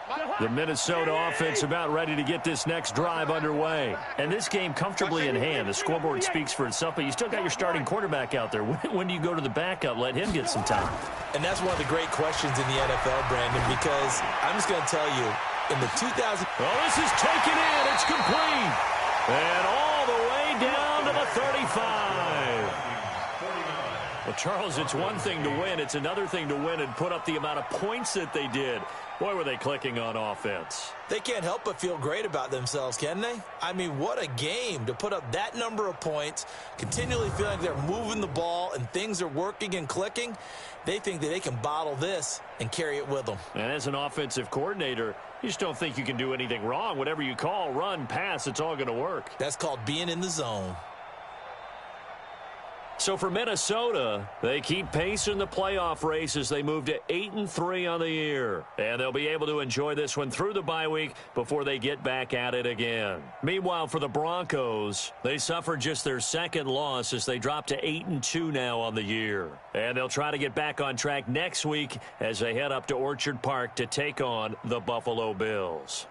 line. The Minnesota offense about ready to get this next drive underway. And this game comfortably in hand. The scoreboard speaks for itself, but you still got your starting quarterback out there. When do you go to the backup? Let him get some time. And that's one of the great questions in the NFL, Brandon, because I'm just going to tell you, in the 2000... Well, this is taken in. It's complete. And all the way down to the 35. Well, Charles, it's one thing to win. It's another thing to win and put up the amount of points that they did. Boy, were they clicking on offense. They can't help but feel great about themselves, can they? I mean, what a game to put up that number of points, continually feeling like they're moving the ball and things are working and clicking. They think that they can bottle this and carry it with them. And as an offensive coordinator, you just don't think you can do anything wrong. Whatever you call, run, pass, it's all going to work. That's called being in the zone. So for Minnesota, they keep pace in the playoff race as they move to 8-3 on the year. And they'll be able to enjoy this one through the bye week before they get back at it again. Meanwhile, for the Broncos, they suffered just their second loss as they drop to 8-2 now on the year. And they'll try to get back on track next week as they head up to Orchard Park to take on the Buffalo Bills.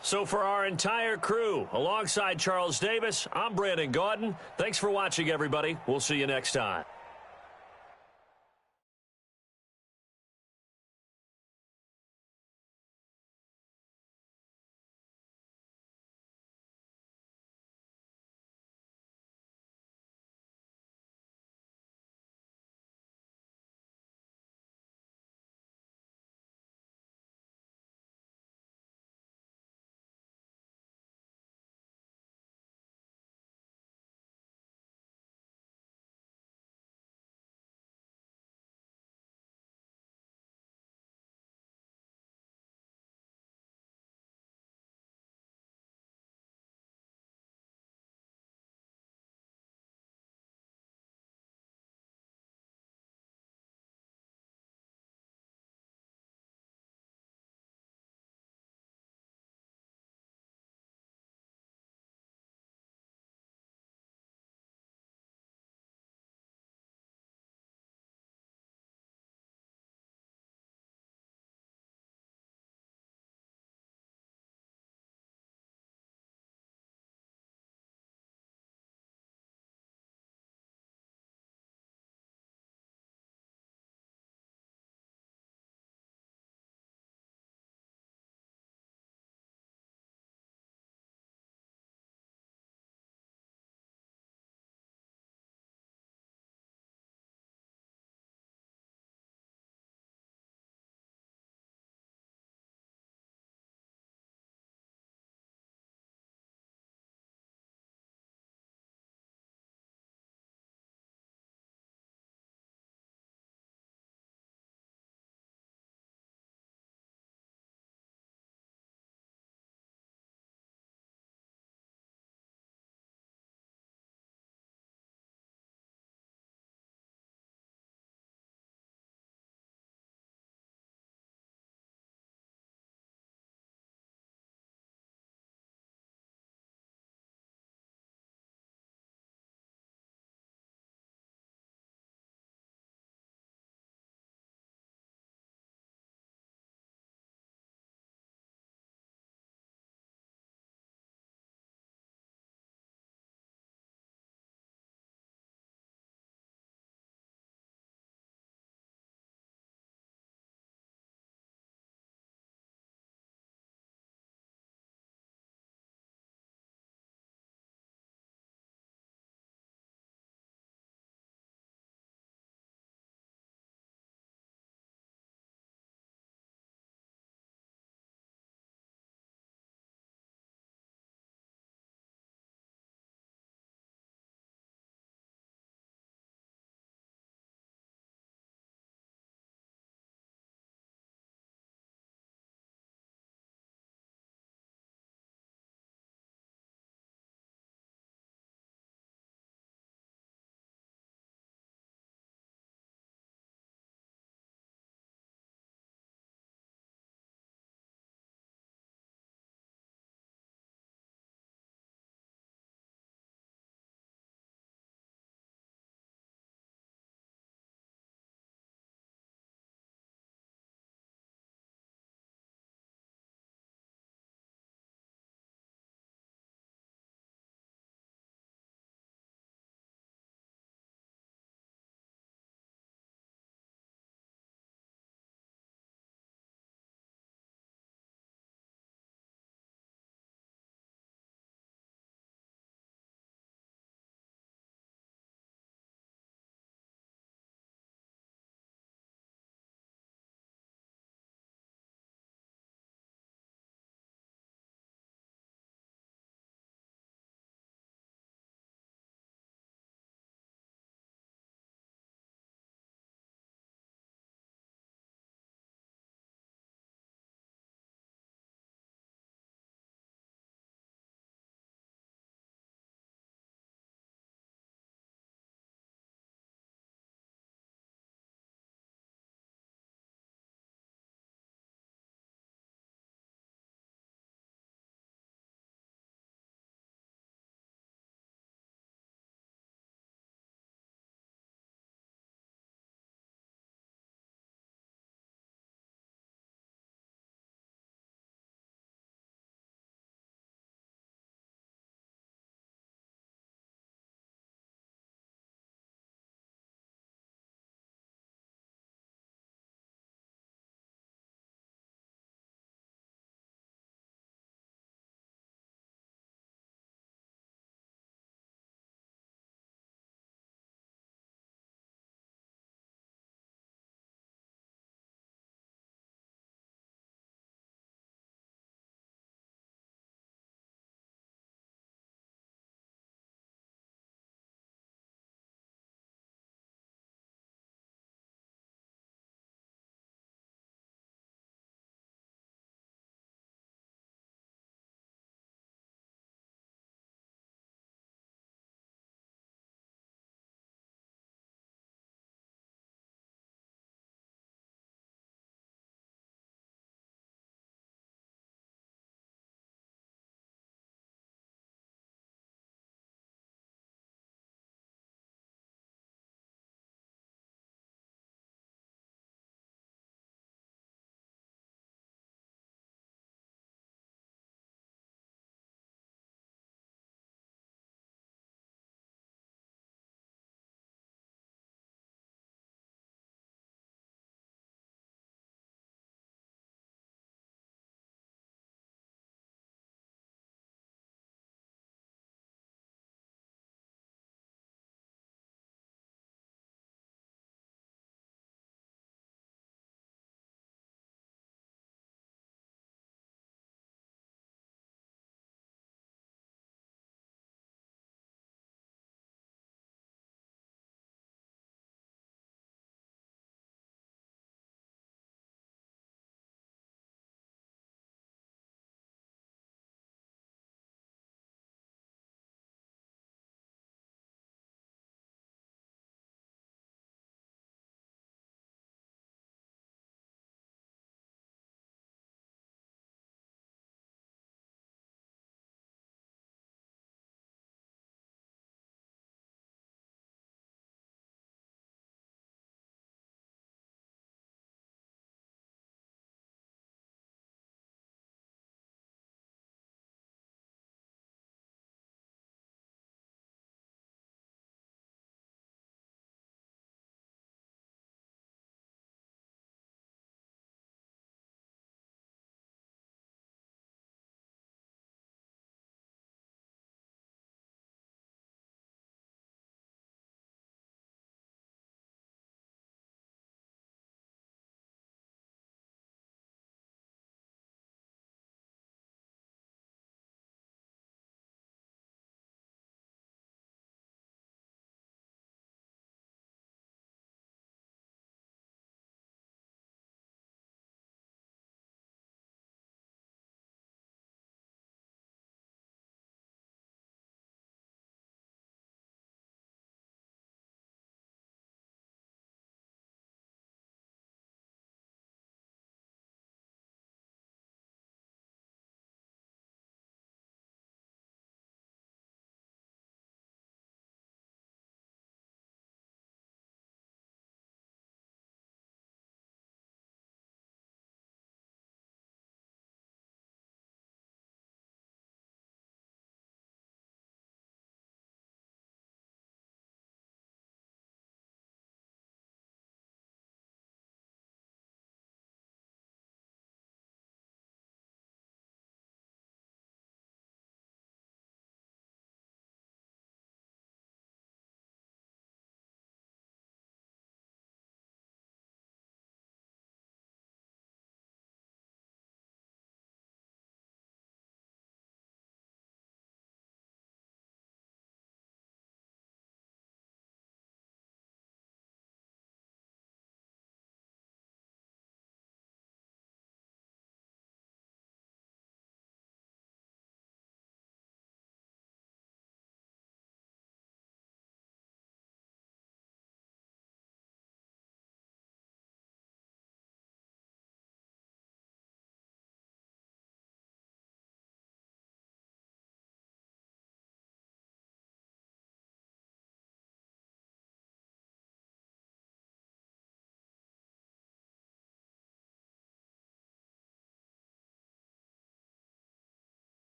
So for our entire crew, alongside Charles Davis, I'm Brandon Gaudin. Thanks for watching, everybody. We'll see you next time.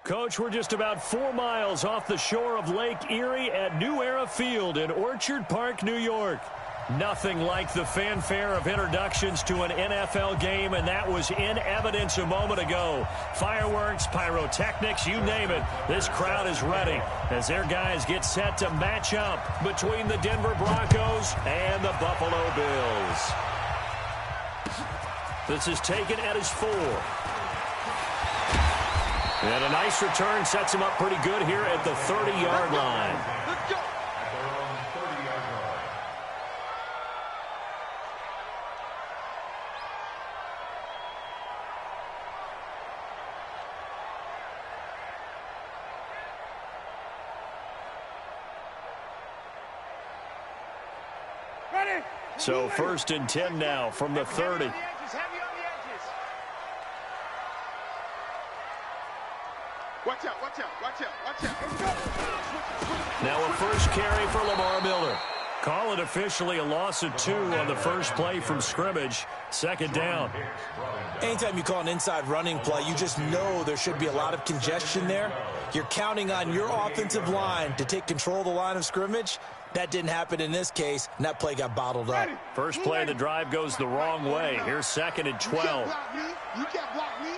Coach, we're just about 4 miles off the shore of Lake Erie at New Era Field in Orchard Park, New York. Nothing like the fanfare of introductions to an NFL game, and that was in evidence a moment ago. Fireworks, pyrotechnics, you name it. This crowd is ready as their guys get set to match up between the Denver Broncos and the Buffalo Bills. This is taken at his 4. And a nice return sets him up pretty good here at the 30-yard line. At their own 30-yard line. Ready? So 1st and 10 now from the 30. Heavy on the edges. Watch out, watch out, watch out, watch out. Now a first carry for Lamar Miller. Call it officially a loss of 2 on the first play from scrimmage. 2nd down. Anytime you call an inside running play, you just know there should be a lot of congestion there. You're counting on your offensive line to take control of the line of scrimmage. That didn't happen in this case, and that play got bottled up. First play of the drive goes the wrong way. Here's 2nd and 12. You can't block me. You can't block me.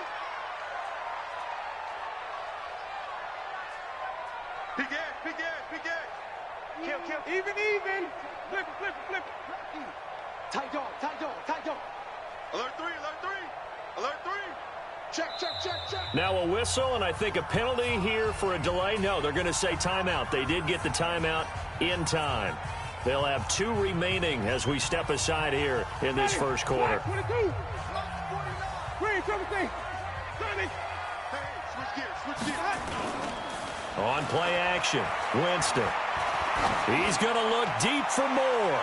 Big Kill. Even. Flip. Tight dog. Alert three. Check. Now a whistle, and I think a penalty here for a delay. No, they're going to say timeout. They did get the timeout in time. They'll have 2 remaining as we step aside here in this first quarter. 22. Green, 17. Switch gears. On play action, Winston. He's going to look deep for more.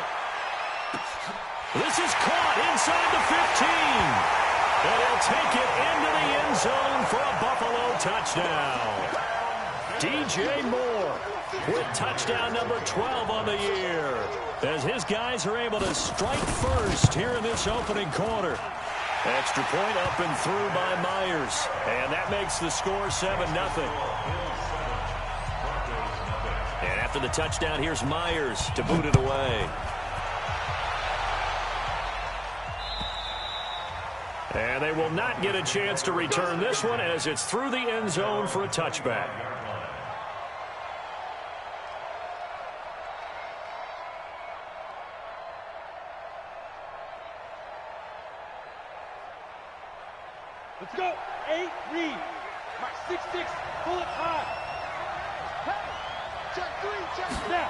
This is caught inside the 15. And he'll take it into the end zone for a Buffalo touchdown. DJ Moore with touchdown number 12 on the year, as his guys are able to strike first here in this opening quarter. Extra point up and through by Myers, and that makes the score 7-0. And after the touchdown, here's Myers to boot it away. And they will not get a chance to return this one as it's through the end zone for a touchback. Let's go. 8, read. Mark 6-6, pull it high. Check 3. Now.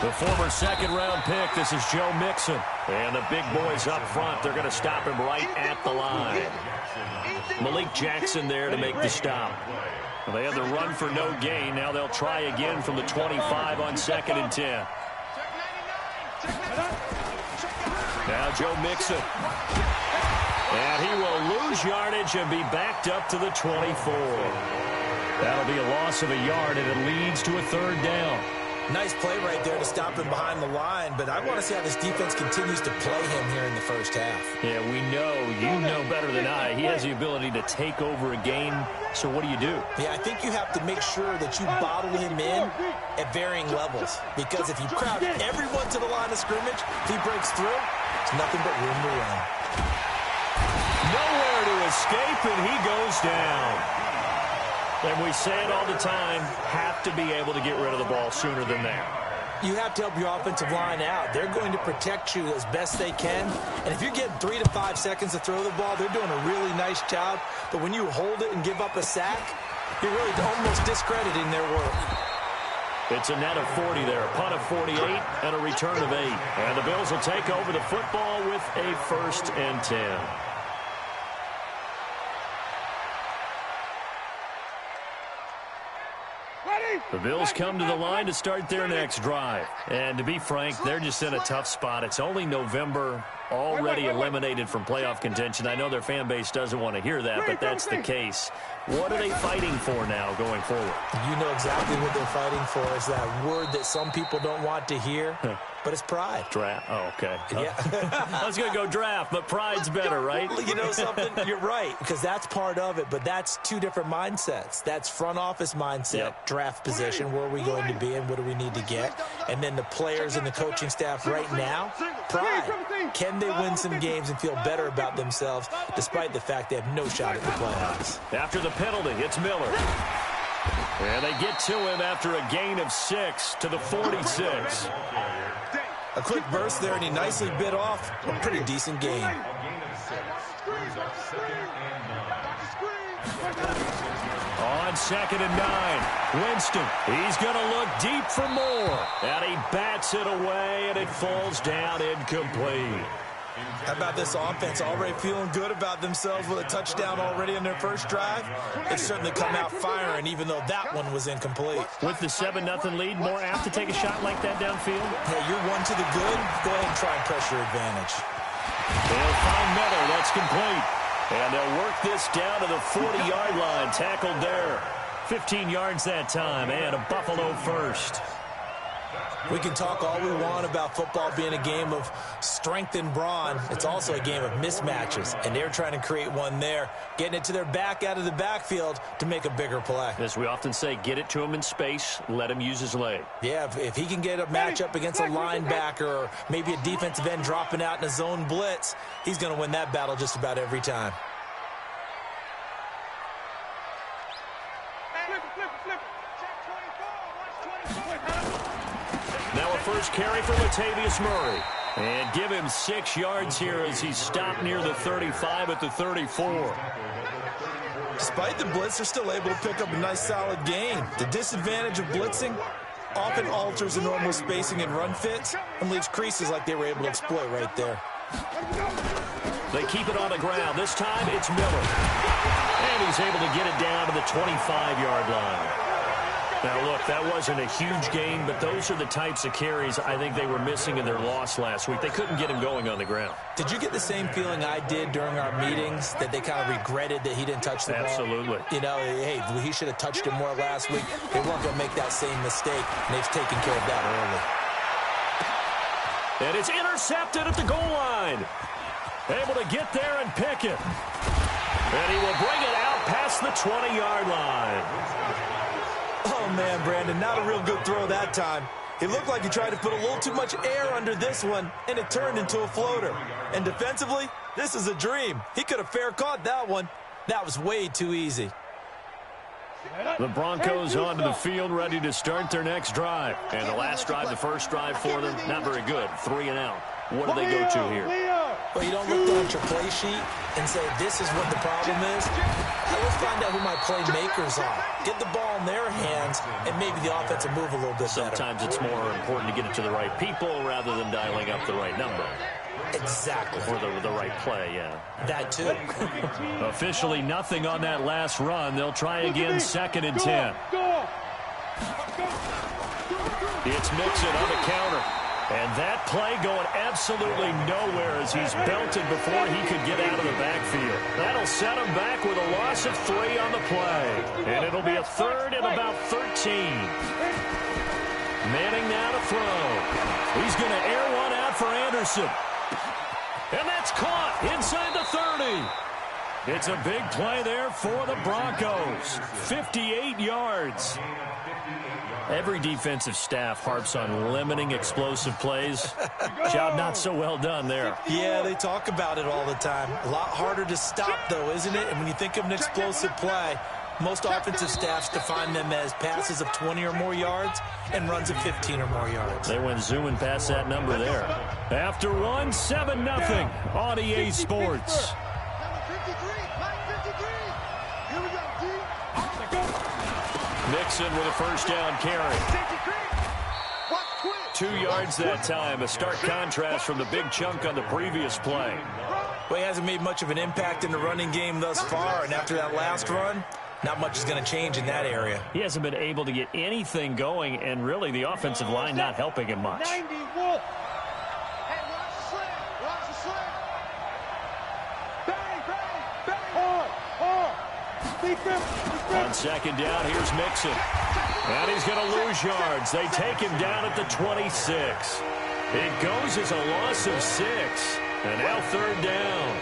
The former second-round pick, this is Joe Mixon. And the big boys up front, they're going to stop him right at the line. Malik Jackson there to make the stop. Well, they had the run for no gain. Now they'll try again from the 25 on 2nd and 10. Now Joe Mixon. And he will lose yardage and be backed up to the 24. That'll be a loss of a yard, and it leads to a 3rd down. Nice play right there to stop him behind the line, but I want to see how this defense continues to play him here in the first half. Yeah, we know, you know better than I. He has the ability to take over a game, so what do you do? Yeah, I think you have to make sure that you bottle him in at varying levels, because if you crowd everyone to the line of scrimmage, if he breaks through, it's nothing but room to run. Nowhere to escape, and he goes down. And we say it all the time, have to be able to get rid of the ball sooner than that. You have to help your offensive line out. They're going to protect you as best they can. And if you're getting 3 to 5 seconds to throw the ball, they're doing a really nice job. But when you hold it and give up a sack, you're really almost discrediting their work. It's a net of 40 there, a punt of 48, and a return of 8. And the Bills will take over the football with a 1st and 10. The Bills come to the line to start their next drive. And to be frank, they're just in a tough spot. It's only November, already eliminated from playoff contention. I know their fan base doesn't want to hear that, but that's the case. What are they fighting for now going forward? You know exactly what they're fighting for. Is that word that some people don't want to hear, but it's pride. Draft. Oh, okay. Yeah. I was going to go draft, but pride's better, right? You know something? You're right, because that's part of it, but that's two different mindsets. That's front office mindset, draft position, where are we going to be and what do we need to get? And then the players and the coaching staff right now, pride. Can they win some games and feel better about themselves despite the fact they have no shot at the playoffs? After the penalty, it's Miller. And they get to him after a gain of 6 to the 46. A quick burst there, and he nicely bit off a pretty decent gain. On 2nd and 9, Winston, he's going to look deep for more. And he bats it away, and it falls down incomplete. How about this offense already feeling good about themselves with a touchdown already in their first drive? They've certainly come out firing, even though that one was incomplete. With the 7-0 lead, more apt to take a shot like that downfield? Hey, you're one to the good. Go ahead and try and press your advantage. They'll find Miller. That's complete. And they'll work this down to the 40-yard line. Tackled there. 15 yards that time, and a Buffalo first. We can talk all we want about football being a game of strength and brawn. It's also a game of mismatches, and they're trying to create one there, getting it to their back out of the backfield to make a bigger play. As we often say, get it to him in space, let him use his leg. Yeah, if he can get a matchup against a linebacker or maybe a defensive end dropping out in a zone blitz, he's going to win that battle just about every time. Now a first carry for Latavius Murray. And give him 6 yards here as he's stopped near the 35 at the 34. Despite the blitz, they're still able to pick up a nice solid gain. The disadvantage of blitzing often alters the normal spacing and run fits and leaves creases like they were able to exploit right there. They keep it on the ground. This time it's Miller. And he's able to get it down to the 25-yard line. Now, look, that wasn't a huge gain, but those are the types of carries I think they were missing in their loss last week. They couldn't get him going on the ground. Did you get the same feeling I did during our meetings, that they kind of regretted that he didn't touch the ball? Absolutely. You know, hey, he should have touched it more last week. They weren't going to make that same mistake, and they've taken care of that early. And it's intercepted at the goal line. Able to get there and pick it. And he will bring it out past the 20-yard line. Oh, man, Brandon, not a real good throw that time. It looked like he tried to put a little too much air under this one, and it turned into a floater. And defensively, this is a dream. He could have fair caught that one. That was way too easy. The Broncos onto the field, ready to start their next drive. And the last drive, the first drive for them, not very good. 3 and out. What do they go to here? Well, you don't look down at your play sheet and say, this is what the problem is. Now, let's find out who my playmakers are. Get the ball in their hands, and maybe the offense will move a little bit better. Sometimes it's more important to get it to the right people rather than dialing up the right number. Exactly. Or the right play, yeah. That too. Officially nothing on that last run. They'll try again, 2nd and 10. It's Mixon on the counter. And that play going absolutely nowhere as he's belted before he could get out of the backfield. That'll set him back with a loss of 3 on the play. And it'll be a 3rd and about 13. Manning now to throw. He's going to air one out for Anderson. And that's caught inside the 30. It's a big play there for the Broncos. 58 yards. Every defensive staff harps on limiting explosive plays. Job not so well done there. Yeah, they talk about it all the time. A lot harder to stop, though, isn't it? And when you think of an explosive play, most offensive staffs define them as passes of 20 or more yards and runs of 15 or more yards. They went zooming past that number there. After one, 7-0 on EA Sports. Mixon with a first down carry. 2 yards that time. A stark contrast from the big chunk on the previous play. Well, he hasn't made much of an impact in the running game thus far, and after that last run, not much is going to change in that area. He hasn't been able to get anything going, and really the offensive line not helping him much. 90 Wolf. Hey, watch the slant. Watch the slant. On second down, here's Mixon. And he's going to lose yards. They take him down at the 26. It goes as a loss of 6. And now third down.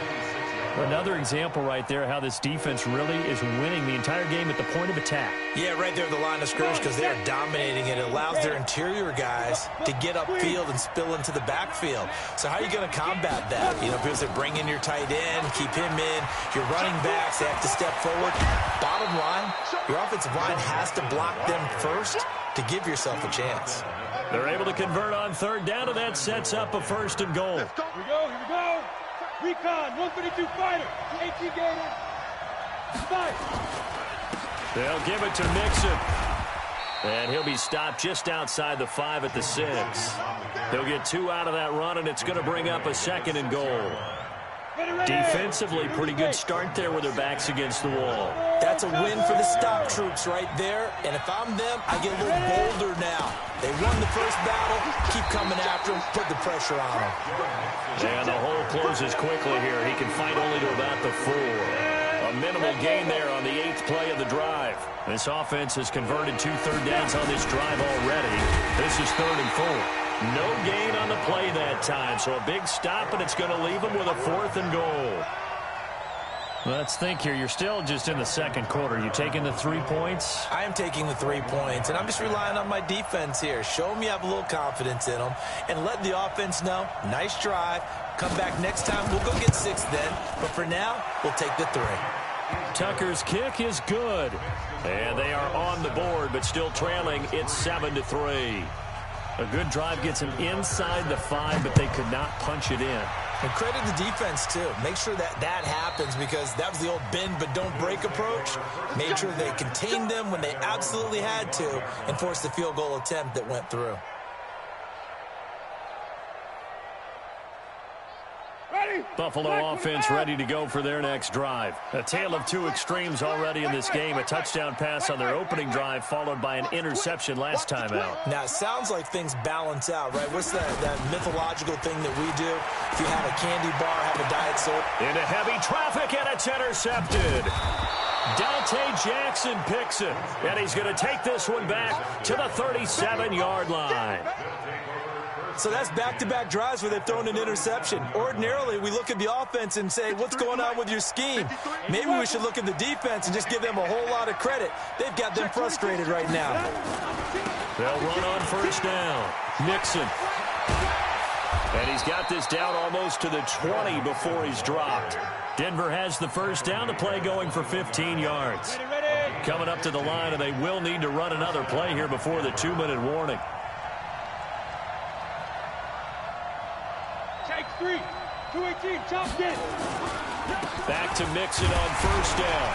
Another example right there how this defense really is winning the entire game at the point of attack. Yeah, right there at the line of scrimmage because they are dominating it. It allows their interior guys to get upfield and spill into the backfield. So how are you going to combat that? You know, people say bring in your tight end, keep him in. Your running backs, they have to step forward. Bottom line, your offensive line has to block them first to give yourself a chance. They're able to convert on third down, and that sets up a first and goal. Here we go, here we go. Recon, 152 fighter, 18 gator, 5. They'll give it to Mixon. And he'll be stopped just outside the 5 at the 6. They'll get 2 out of that run, and it's going to bring up a second and goal. Defensively, pretty good start there with their backs against the wall. That's a win for the stock troops right there. And if I'm them, I get a little bolder now. They won the first battle. Keep coming after them. Put the pressure on them. And the hole closes quickly here. He can fight only to about the 4. A minimal gain there on the 8th play of the drive. This offense has converted 2 third downs on this drive already. This is 3rd and 4. No gain on the play that time, so a big stop, and it's going to leave them with a 4th and goal. Let's think here. You're still just in the second quarter. You taking the 3 points? I am taking the 3 points, and I'm just relying on my defense here. Show them you have a little confidence in them, and let the offense know, nice drive. Come back next time. We'll go get 6 then, but for now, we'll take the 3. Tucker's kick is good, and they are on the board, but still trailing. It's 7-3. A good drive gets them inside the 5, but they could not punch it in. And credit the defense, too. Make sure that that happens because that was the old bend but don't break approach. Made sure they contained them when they absolutely had to and forced the field goal attempt that went through. Buffalo offense ready to go for their next drive. A tale of 2 extremes already in this game. A touchdown pass on their opening drive followed by an interception last time out. Now, it sounds like things balance out, right? What's that mythological thing that we do? If you have a candy bar, have a diet soda. Into heavy traffic, and it's intercepted. Dante Jackson picks it, and he's going to take this one back to the 37-yard line. So that's back-to-back drives where they've thrown an interception. Ordinarily, we look at the offense and say, what's going on with your scheme? Maybe we should look at the defense and just give them a whole lot of credit. They've got them frustrated right now. They'll run on first down. Mixon. And he's got this down almost to the 20 before he's dropped. Denver has the first down. The play going for 15 yards. Coming up to the line, and they will need to run another play here before the 2-minute warning. Take 3, 218, chopped in. Back to Mixon on first down.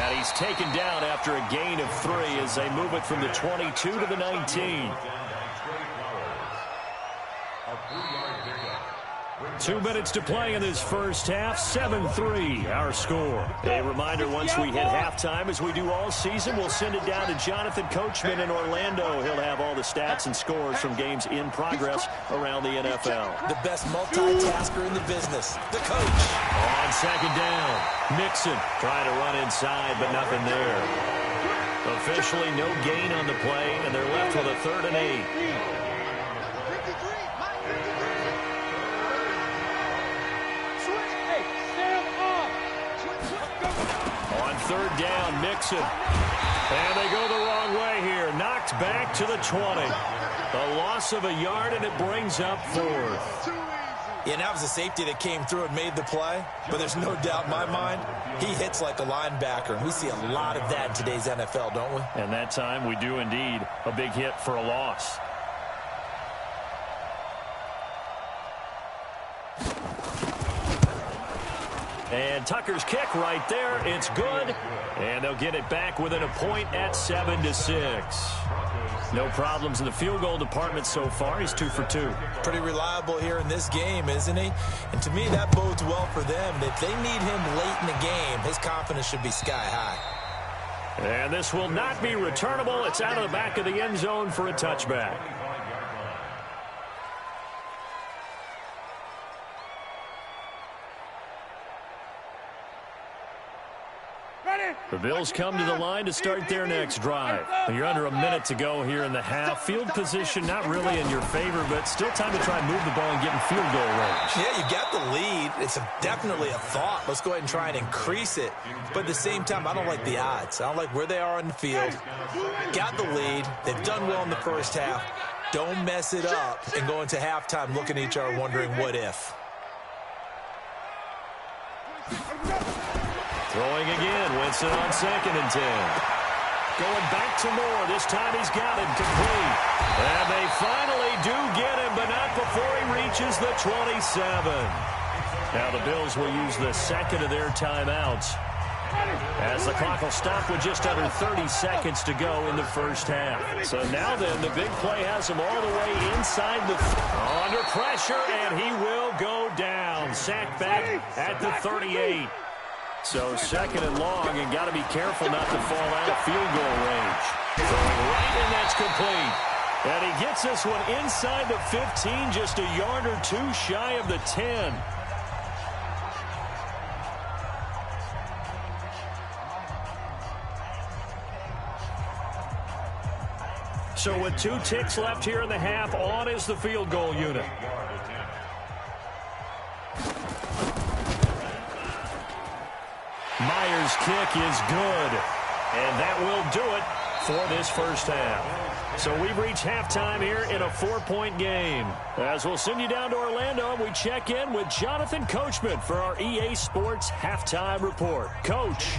And he's taken down after a gain of 3 as they move it from the 22 to the 19. 2 minutes to play in this first half. 7-3, our score. A reminder, once we hit halftime, as we do all season, we'll send it down to Jonathan Coachman in Orlando. He'll have all the stats and scores from games in progress around the NFL. The best multitasker in the business, the coach. On second down, Mixon trying to run inside, but nothing there. Officially no gain on the play, and they're left with a 3rd and 8. Third down, Mixon. And they go the wrong way here. Knocked back to the 20. A loss of a yard, and it brings up 4th. Yeah, and that was a safety that came through and made the play. But there's no doubt in my mind, he hits like a linebacker. And we see a lot of that in today's NFL, don't we? And that time we do indeed. A big hit for a loss. And Tucker's kick right there. It's good. And they'll get it back within a point at 7-6. No problems in the field goal department so far. He's 2 for 2. Pretty reliable here in this game, isn't he? And to me, that bodes well for them. If they need him late in the game, his confidence should be sky high. And this will not be returnable. It's out of the back of the end zone for a touchback. Ready? The Bills come to the line to start their next drive. You're under a minute to go here in the half. Field position not really in your favor, but still time to try and move the ball and get in field goal range. Yeah, you got the lead. It's definitely a thought. Let's go ahead and try and increase it. But at the same time, I don't like the odds. I don't like where they are on the field. Got the lead. They've done well in the first half. Don't mess it up and go into halftime looking at each other wondering what if. Throwing again, Winston on 2nd and 10. Going back to Moore. This time he's got him complete. And they finally do get him, but not before he reaches the 27. Now the Bills will use the second of their timeouts, as the clock will stop with just under 30 seconds to go in the first half. So now then, the big play has him all the way inside the... Under pressure, and he will go down. Sacked back at the 38. So 2nd and long, and got to be careful not to fall out of field goal range. Throwing right, and that's complete. And he gets this one inside the 15, just a yard or two shy of the 10. So with 2 ticks left here in the half, on is the field goal unit. Myers' kick is good, and that will do it for this first half. So we've reached halftime here in a 4-point game. As we'll send you down to Orlando, we check in with Jonathan Coachman for our EA Sports Halftime Report. Coach.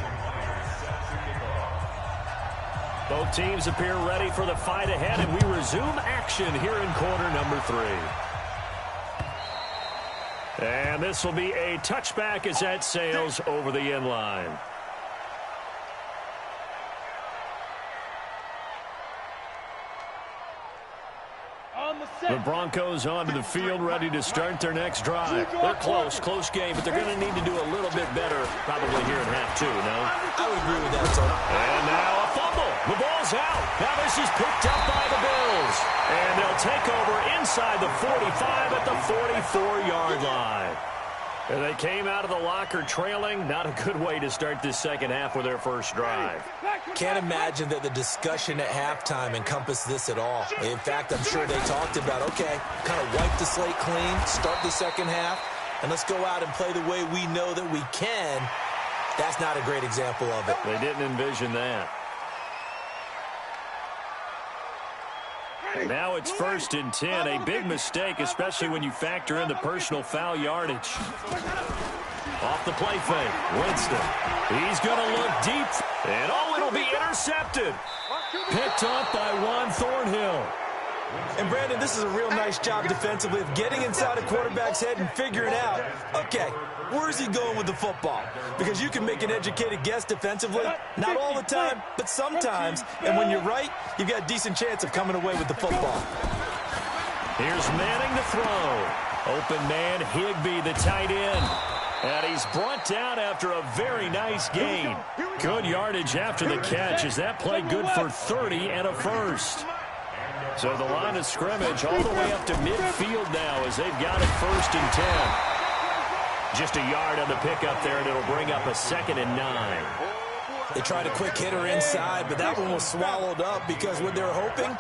Both teams appear ready for the fight ahead, and we resume action here in quarter number 3. And this will be a touchback as that sails over the end line. The Broncos onto the field, ready to start their next drive. They're close game, but they're going to need to do a little bit better probably here in half 2, no? I would agree with that, Tony. And now a fumble. The ball's out. Now this is picked up by the Bills. And they'll take over inside the 45 at the 44-yard line. And they came out of the locker trailing. Not a good way to start this second half with their first drive. Can't imagine that the discussion at halftime encompassed this at all. In fact, I'm sure they talked about, okay, kind of wipe the slate clean, start the second half, and let's go out and play the way we know that we can. That's not a great example of it. They didn't envision that. Now it's 1st and 10. A big mistake, especially when you factor in the personal foul yardage. Off the play fake, Winston. He's going to look deep. And, it'll be intercepted. Picked off by Juan Thornhill. And, Brandon, this is a real nice job defensively of getting inside a quarterback's head and figuring out, okay, where's he going with the football? Because you can make an educated guess defensively, not all the time, but sometimes. And when you're right, you've got a decent chance of coming away with the football. Here's Manning to throw. Open man, Higbee, the tight end. And he's brought down after a very nice gain. Good yardage after the catch. Is that play good for 30 and a first? So the line of scrimmage all the way up to midfield now as they've got it 1st and 10. Just a yard on the pickup there, and it'll bring up a 2nd and 9. They tried a quick hitter inside, but that one was swallowed up because what they're hoping,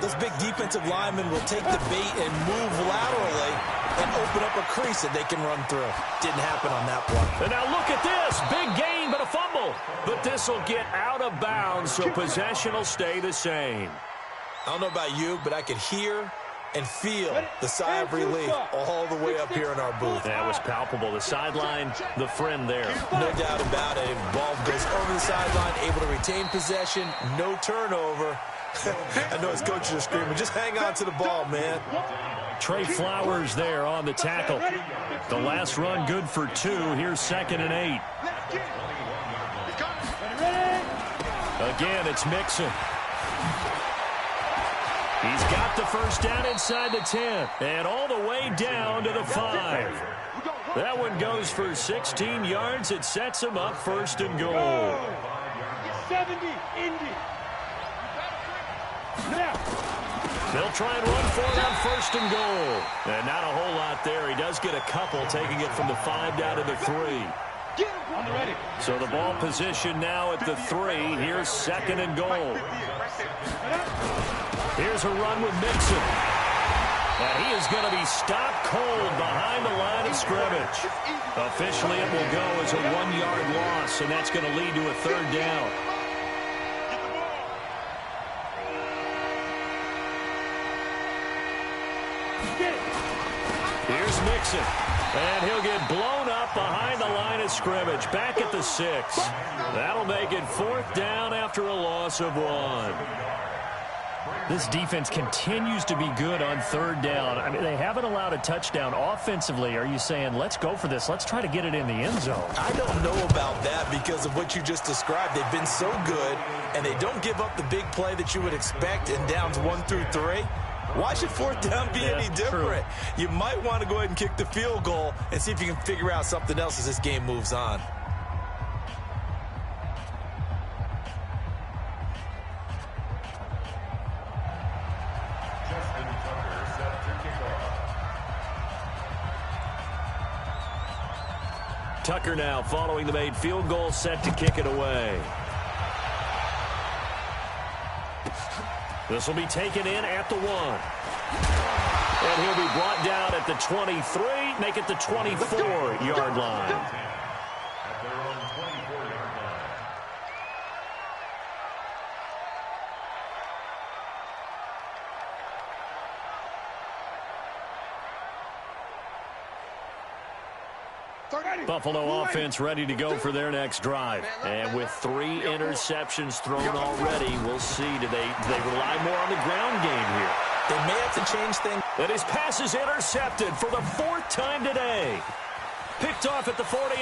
those big defensive linemen will take the bait and move laterally and open up a crease that they can run through. Didn't happen on that one. And now look at this. Big gain, but a fumble. But this will get out of bounds, so possession will stay the same. I don't know about you, but I could hear and feel the sigh of relief all the way up here in our booth. That was palpable. The sideline, the friend there. No doubt about it. Ball goes over the sideline, able to retain possession, no turnover. I know his coaches are screaming, just hang on to the ball, man. Trey Flowers there on the tackle. The last run good for 2. Here's 2nd and 8. Again, it's Mixon. He's got the first down inside the 10 and all the way down to the 5. That one goes for 16 yards. It sets him up 1st and goal. 70, Indy. Now. They'll try and run for it on 1st and goal. And not a whole lot there. He does get a couple, taking it from the 5 down to the 3. On the ready. So the ball position now at the 3. Here's 2nd and goal. Here's a run with Mixon. And he is going to be stopped cold behind the line of scrimmage. Officially, it will go as a 1-yard loss, and that's going to lead to a 3rd down. Here's Mixon. And he'll get blown up behind the line of scrimmage. Back at the 6. That'll make it 4th down after a loss of 1. This defense continues to be good on 3rd down. I mean, they haven't allowed a touchdown. Offensively, are you saying, let's go for this, let's try to get it in the end zone? I don't know about that because of what you just described. They've been so good, and they don't give up the big play that you would expect in downs 1 through 3. Why should 4th down be any different? True. You might want to go ahead and kick the field goal and see if you can figure out something else as this game moves on. Tucker now following the made field goal, set to kick it away. This will be taken in at the 1. And he'll be brought down at the 23, make it the 24-yard line. At their own 24-yard line. Buffalo offense ready to go for their next drive. And with 3 interceptions thrown already, we'll see. Do they rely more on the ground game here? They may have to change things. And his pass is intercepted for the 4th time today. Picked off at the 48.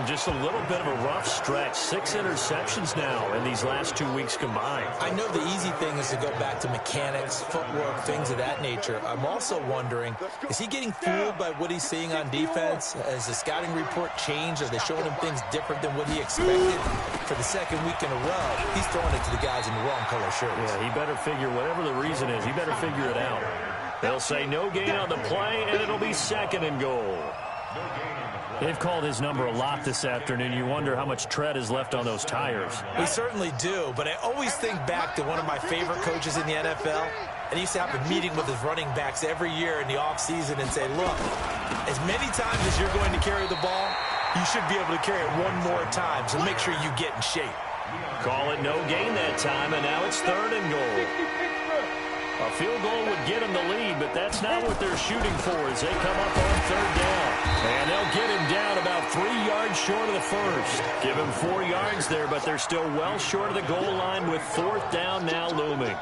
Just a little bit of a rough stretch. 6 interceptions now in these last 2 weeks combined. I know the easy thing is to go back to mechanics, footwork, things of that nature. I'm also wondering, is he getting fooled by what he's seeing on defense? Has the scouting report changed? Are they showing him things different than what he expected? For the 2nd week in a row, he's throwing it to the guys in the wrong color shirts. Yeah, he better figure, whatever the reason is, he better figure it out. They'll say no gain on the play, and it'll be 2nd and goal. They've called his number a lot this afternoon. You wonder how much tread is left on those tires. We certainly do, but I always think back to one of my favorite coaches in the NFL. And he used to have a meeting with his running backs every year in the offseason and say, look, as many times as you're going to carry the ball, you should be able to carry it one more time, so make sure you get in shape. Call it no gain that time, and now it's 3rd and goal. A field goal would get him the lead, but that's not what they're shooting for as they come up on 3rd down. And they'll get him down about 3 yards short of the 1st. Give him 4 yards there, but they're still well short of the goal line with 4th down now looming.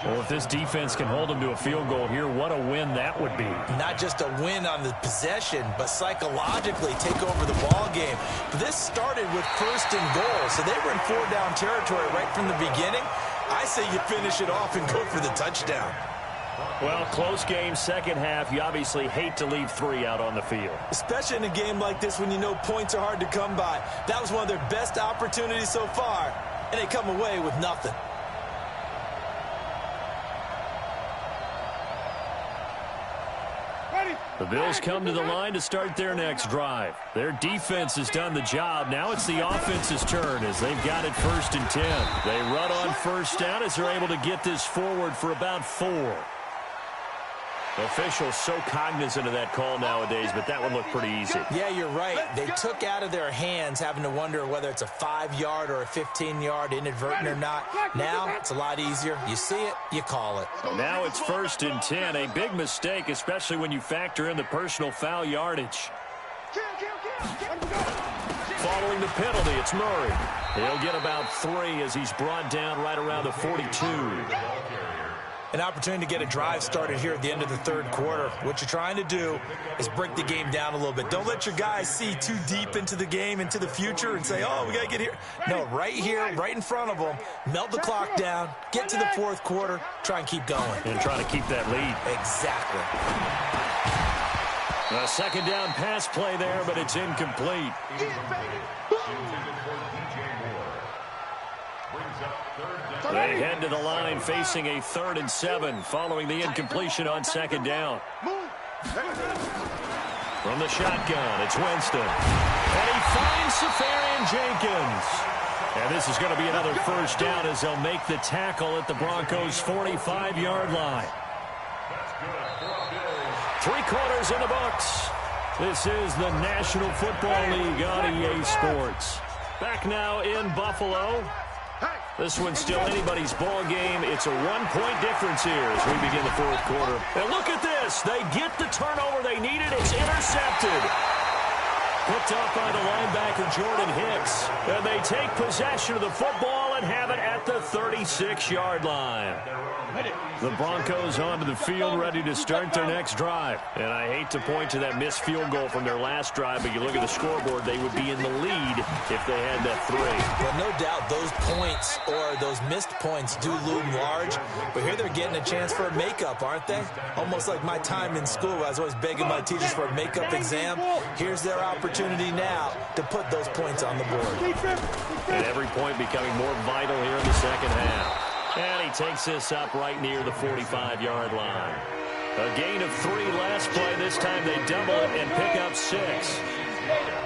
Well, if this defense can hold them to a field goal here, what a win that would be. Not just a win on the possession, but psychologically take over the ball game. This started with 1st and goal, so they were in 4-down territory right from the beginning. I say you finish it off and go for the touchdown. Well, close game, 2nd half. You obviously hate to leave 3 out on the field. Especially in a game like this when you know points are hard to come by. That was one of their best opportunities so far, and they come away with nothing. The Bills come to the line to start their next drive. Their defense has done the job. Now it's the offense's turn as they've got it 1st and 10. They run on 1st down as they're able to get this forward for about 4. Officials so cognizant of that call nowadays, but that one looked pretty easy. Yeah, you're right. They took out of their hands having to wonder whether it's a 5-yard or a 15-yard inadvertent or not. Now it's a lot easier. You see it, you call it. Now it's 1st and 10. A big mistake, especially when you factor in the personal foul yardage. Following the penalty, it's Murray. He'll get about 3 as he's brought down right around the 42. An opportunity to get a drive started here at the end of the 3rd quarter. What you're trying to do is break the game down a little bit. Don't let your guys see too deep into the game, into the future, and say, oh, we got to get here. No, right here, right in front of them, melt the clock down, get to the 4th quarter, try and keep going. And try to keep that lead. Exactly. A 2nd down pass play there, but it's incomplete. They head to the line facing a 3rd and 7 following the incompletion on 2nd down. From the shotgun, it's Winston. And he finds Safarian-Jenkins. And this is going to be another first down as they'll make the tackle at the Broncos' 45-yard line. 3 quarters in the books. This is the National Football League on EA Sports. Back now in Buffalo. This one's still anybody's ball game. It's a 1-point difference here as we begin the fourth quarter. And look at this. They get the turnover they needed. It's intercepted. Picked up by the linebacker, Jordan Hicks. And they take possession of the football and have it at the 36-yard line. The Broncos onto the field, ready to start their next drive. And I hate to point to that missed field goal from their last drive, but you look at the scoreboard, they would be in the lead if they had that 3. Well, no doubt those points or those missed points do loom large, but here they're getting a chance for a makeup, aren't they? Almost like my time in school. I was always begging my teachers for a makeup exam. Here's their opportunity now to put those points on the board. And every point becoming more vital here in the second half. And he takes this up right near the 45-yard line. A gain of 3 last play. This time they double it and pick up 6.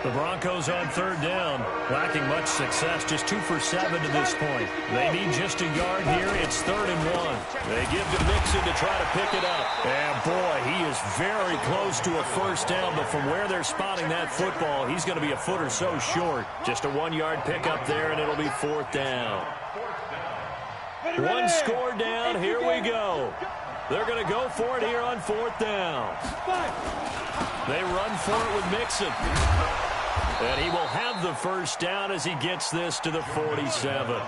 The Broncos on third down, lacking much success, just 2 for 7 to this point. They need just a yard here. It's 3rd and 1. They give to Mixon to try to pick it up. And boy, he is very close to a first down, but from where they're spotting that football, he's going to be a foot or so short. Just a 1-yard pickup there, and it'll be 4th down. 1 score down. Here we go. They're going to go for it here on 4th down. They run for it with Mixon. And he will have the first down as he gets this to the 47.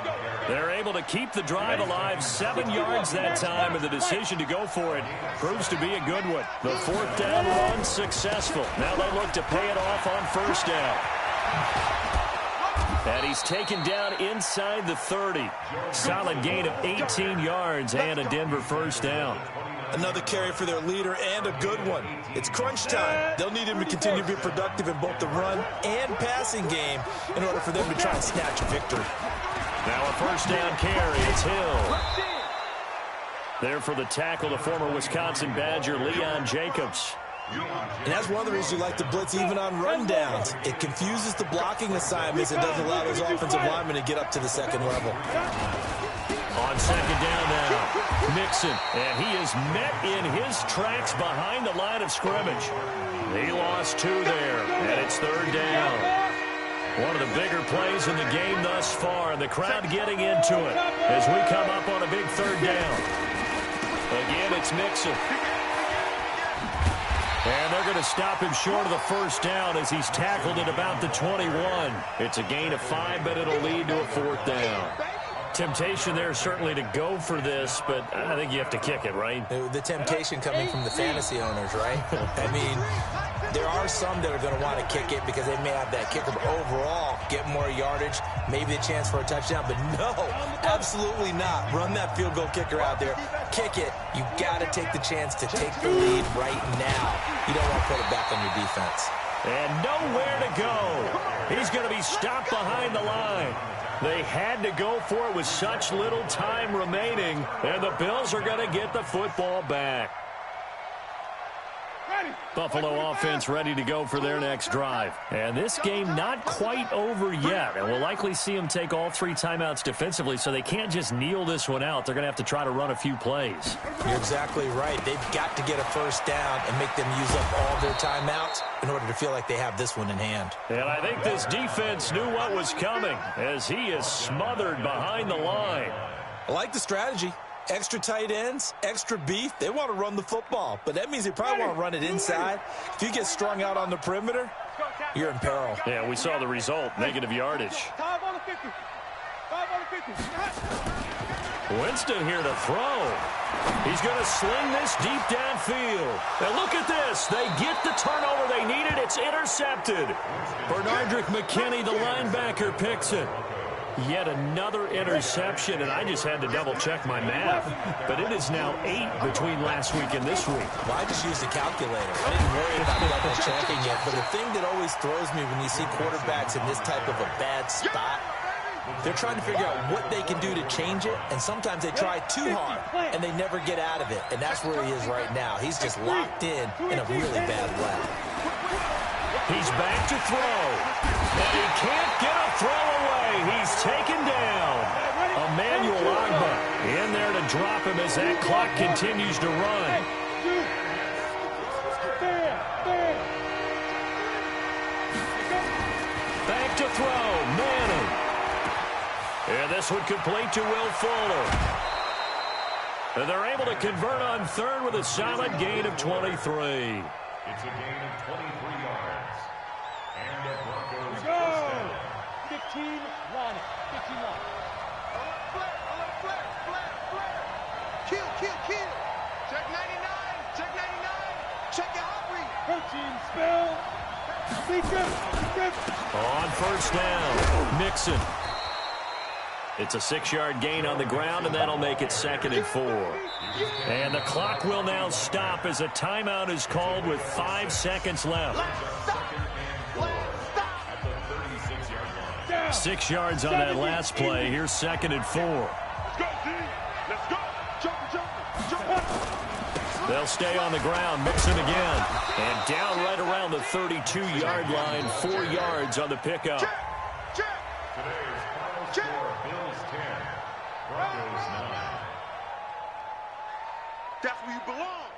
They're able to keep the drive alive, 7 yards that time, and the decision to go for it proves to be a good one. The 4th down run successful. Now they look to pay it off on first down. And he's taken down inside the 30. Solid gain of 18 yards and a Denver first down. Another carry for their leader and a good one. It's crunch time. They'll need him to continue to be productive in both the run and passing game in order for them to try and snatch a victory. Now a first down carry. It's Hill. There for the tackle, the former Wisconsin Badger, Leon Jacobs. And that's one of the reasons you like to blitz even on rundowns. It confuses the blocking assignments. It doesn't allow those offensive linemen to get up to the second level. On second down now, Mixon, and he is met in his tracks behind the line of scrimmage. He lost 2 there, and it's 3rd down. One of the bigger plays in the game thus far, and the crowd getting into it as we come up on a big 3rd down. Again, it's Mixon. And they're going to stop him short of the first down as he's tackled at about the 21. It's a gain of 5, but it'll lead to a 4th down. Temptation there certainly to go for this, but I think you have to kick it, right? The temptation coming from the fantasy owners, right? I mean, there are some that are going to want to kick it because they may have that kicker, but overall get more yardage, maybe a chance for a touchdown, but no, absolutely not. Run that field goal kicker out there. Kick it. You got to take the chance to take the lead right now. You don't want to put it back on your defense. And nowhere to go. He's going to be stopped behind the line. They had to go for it with such little time remaining, and the Bills are going to get the football back. Buffalo offense ready to go for their next drive. And this game not quite over yet. And we'll likely see them take all 3 timeouts defensively, so they can't just kneel this one out. They're going to have to try to run a few plays. You're exactly right. They've got to get a first down and make them use up all their timeouts in order to feel like they have this one in hand. And I think this defense knew what was coming as he is smothered behind the line. I like the strategy. Extra tight ends, extra beef. They want to run the football, but that means they probably want to run it inside. If you get strung out on the perimeter, you're in peril. Yeah, we saw the result, negative yardage. 5 on the 50. 5 on the 50. Winston here to throw. He's going to sling this deep downfield. And look at this. They get the turnover they needed. It's intercepted. Bernardrick McKinney, the linebacker, picks it. Yet another interception, and I just had to double-check my math. But it is now 8 between last week and this week. Well, I just used a calculator. I didn't worry about double-checking it. But the thing that always throws me when you see quarterbacks in this type of a bad spot, They're trying to figure out what they can do to change it, and sometimes they try too hard, and they never get out of it, and that's where he is right now. He's just locked in a really bad way. He's back to throw, and he can't get a throw away. He's taken down. Emmanuel Agba in there to drop him as that clock continues to run. Back to throw, Manning. And this one complete to Will Fuller. And they're able to convert on third with a solid gain of 23. It's a gain of 23 yards. And the Broncos Go! first down. 15 line it. 15 line. Kill. Check 99. Check your heart rate. Coaching spell. Defense. On first down, Mixon. It's a 6-yard gain on the ground, and that'll make it 2nd and 4. And the clock will now stop as a timeout is called with 5 seconds left. 6 yards on that last play. Here's 2nd and 4. Let's go, D. Let's go. Jump. They'll stay on the ground. Mixon again. And down right around the 32-yard line. 4 yards on the pickup. Today's final score, Bills 10, Broncos 9. That's where you belong.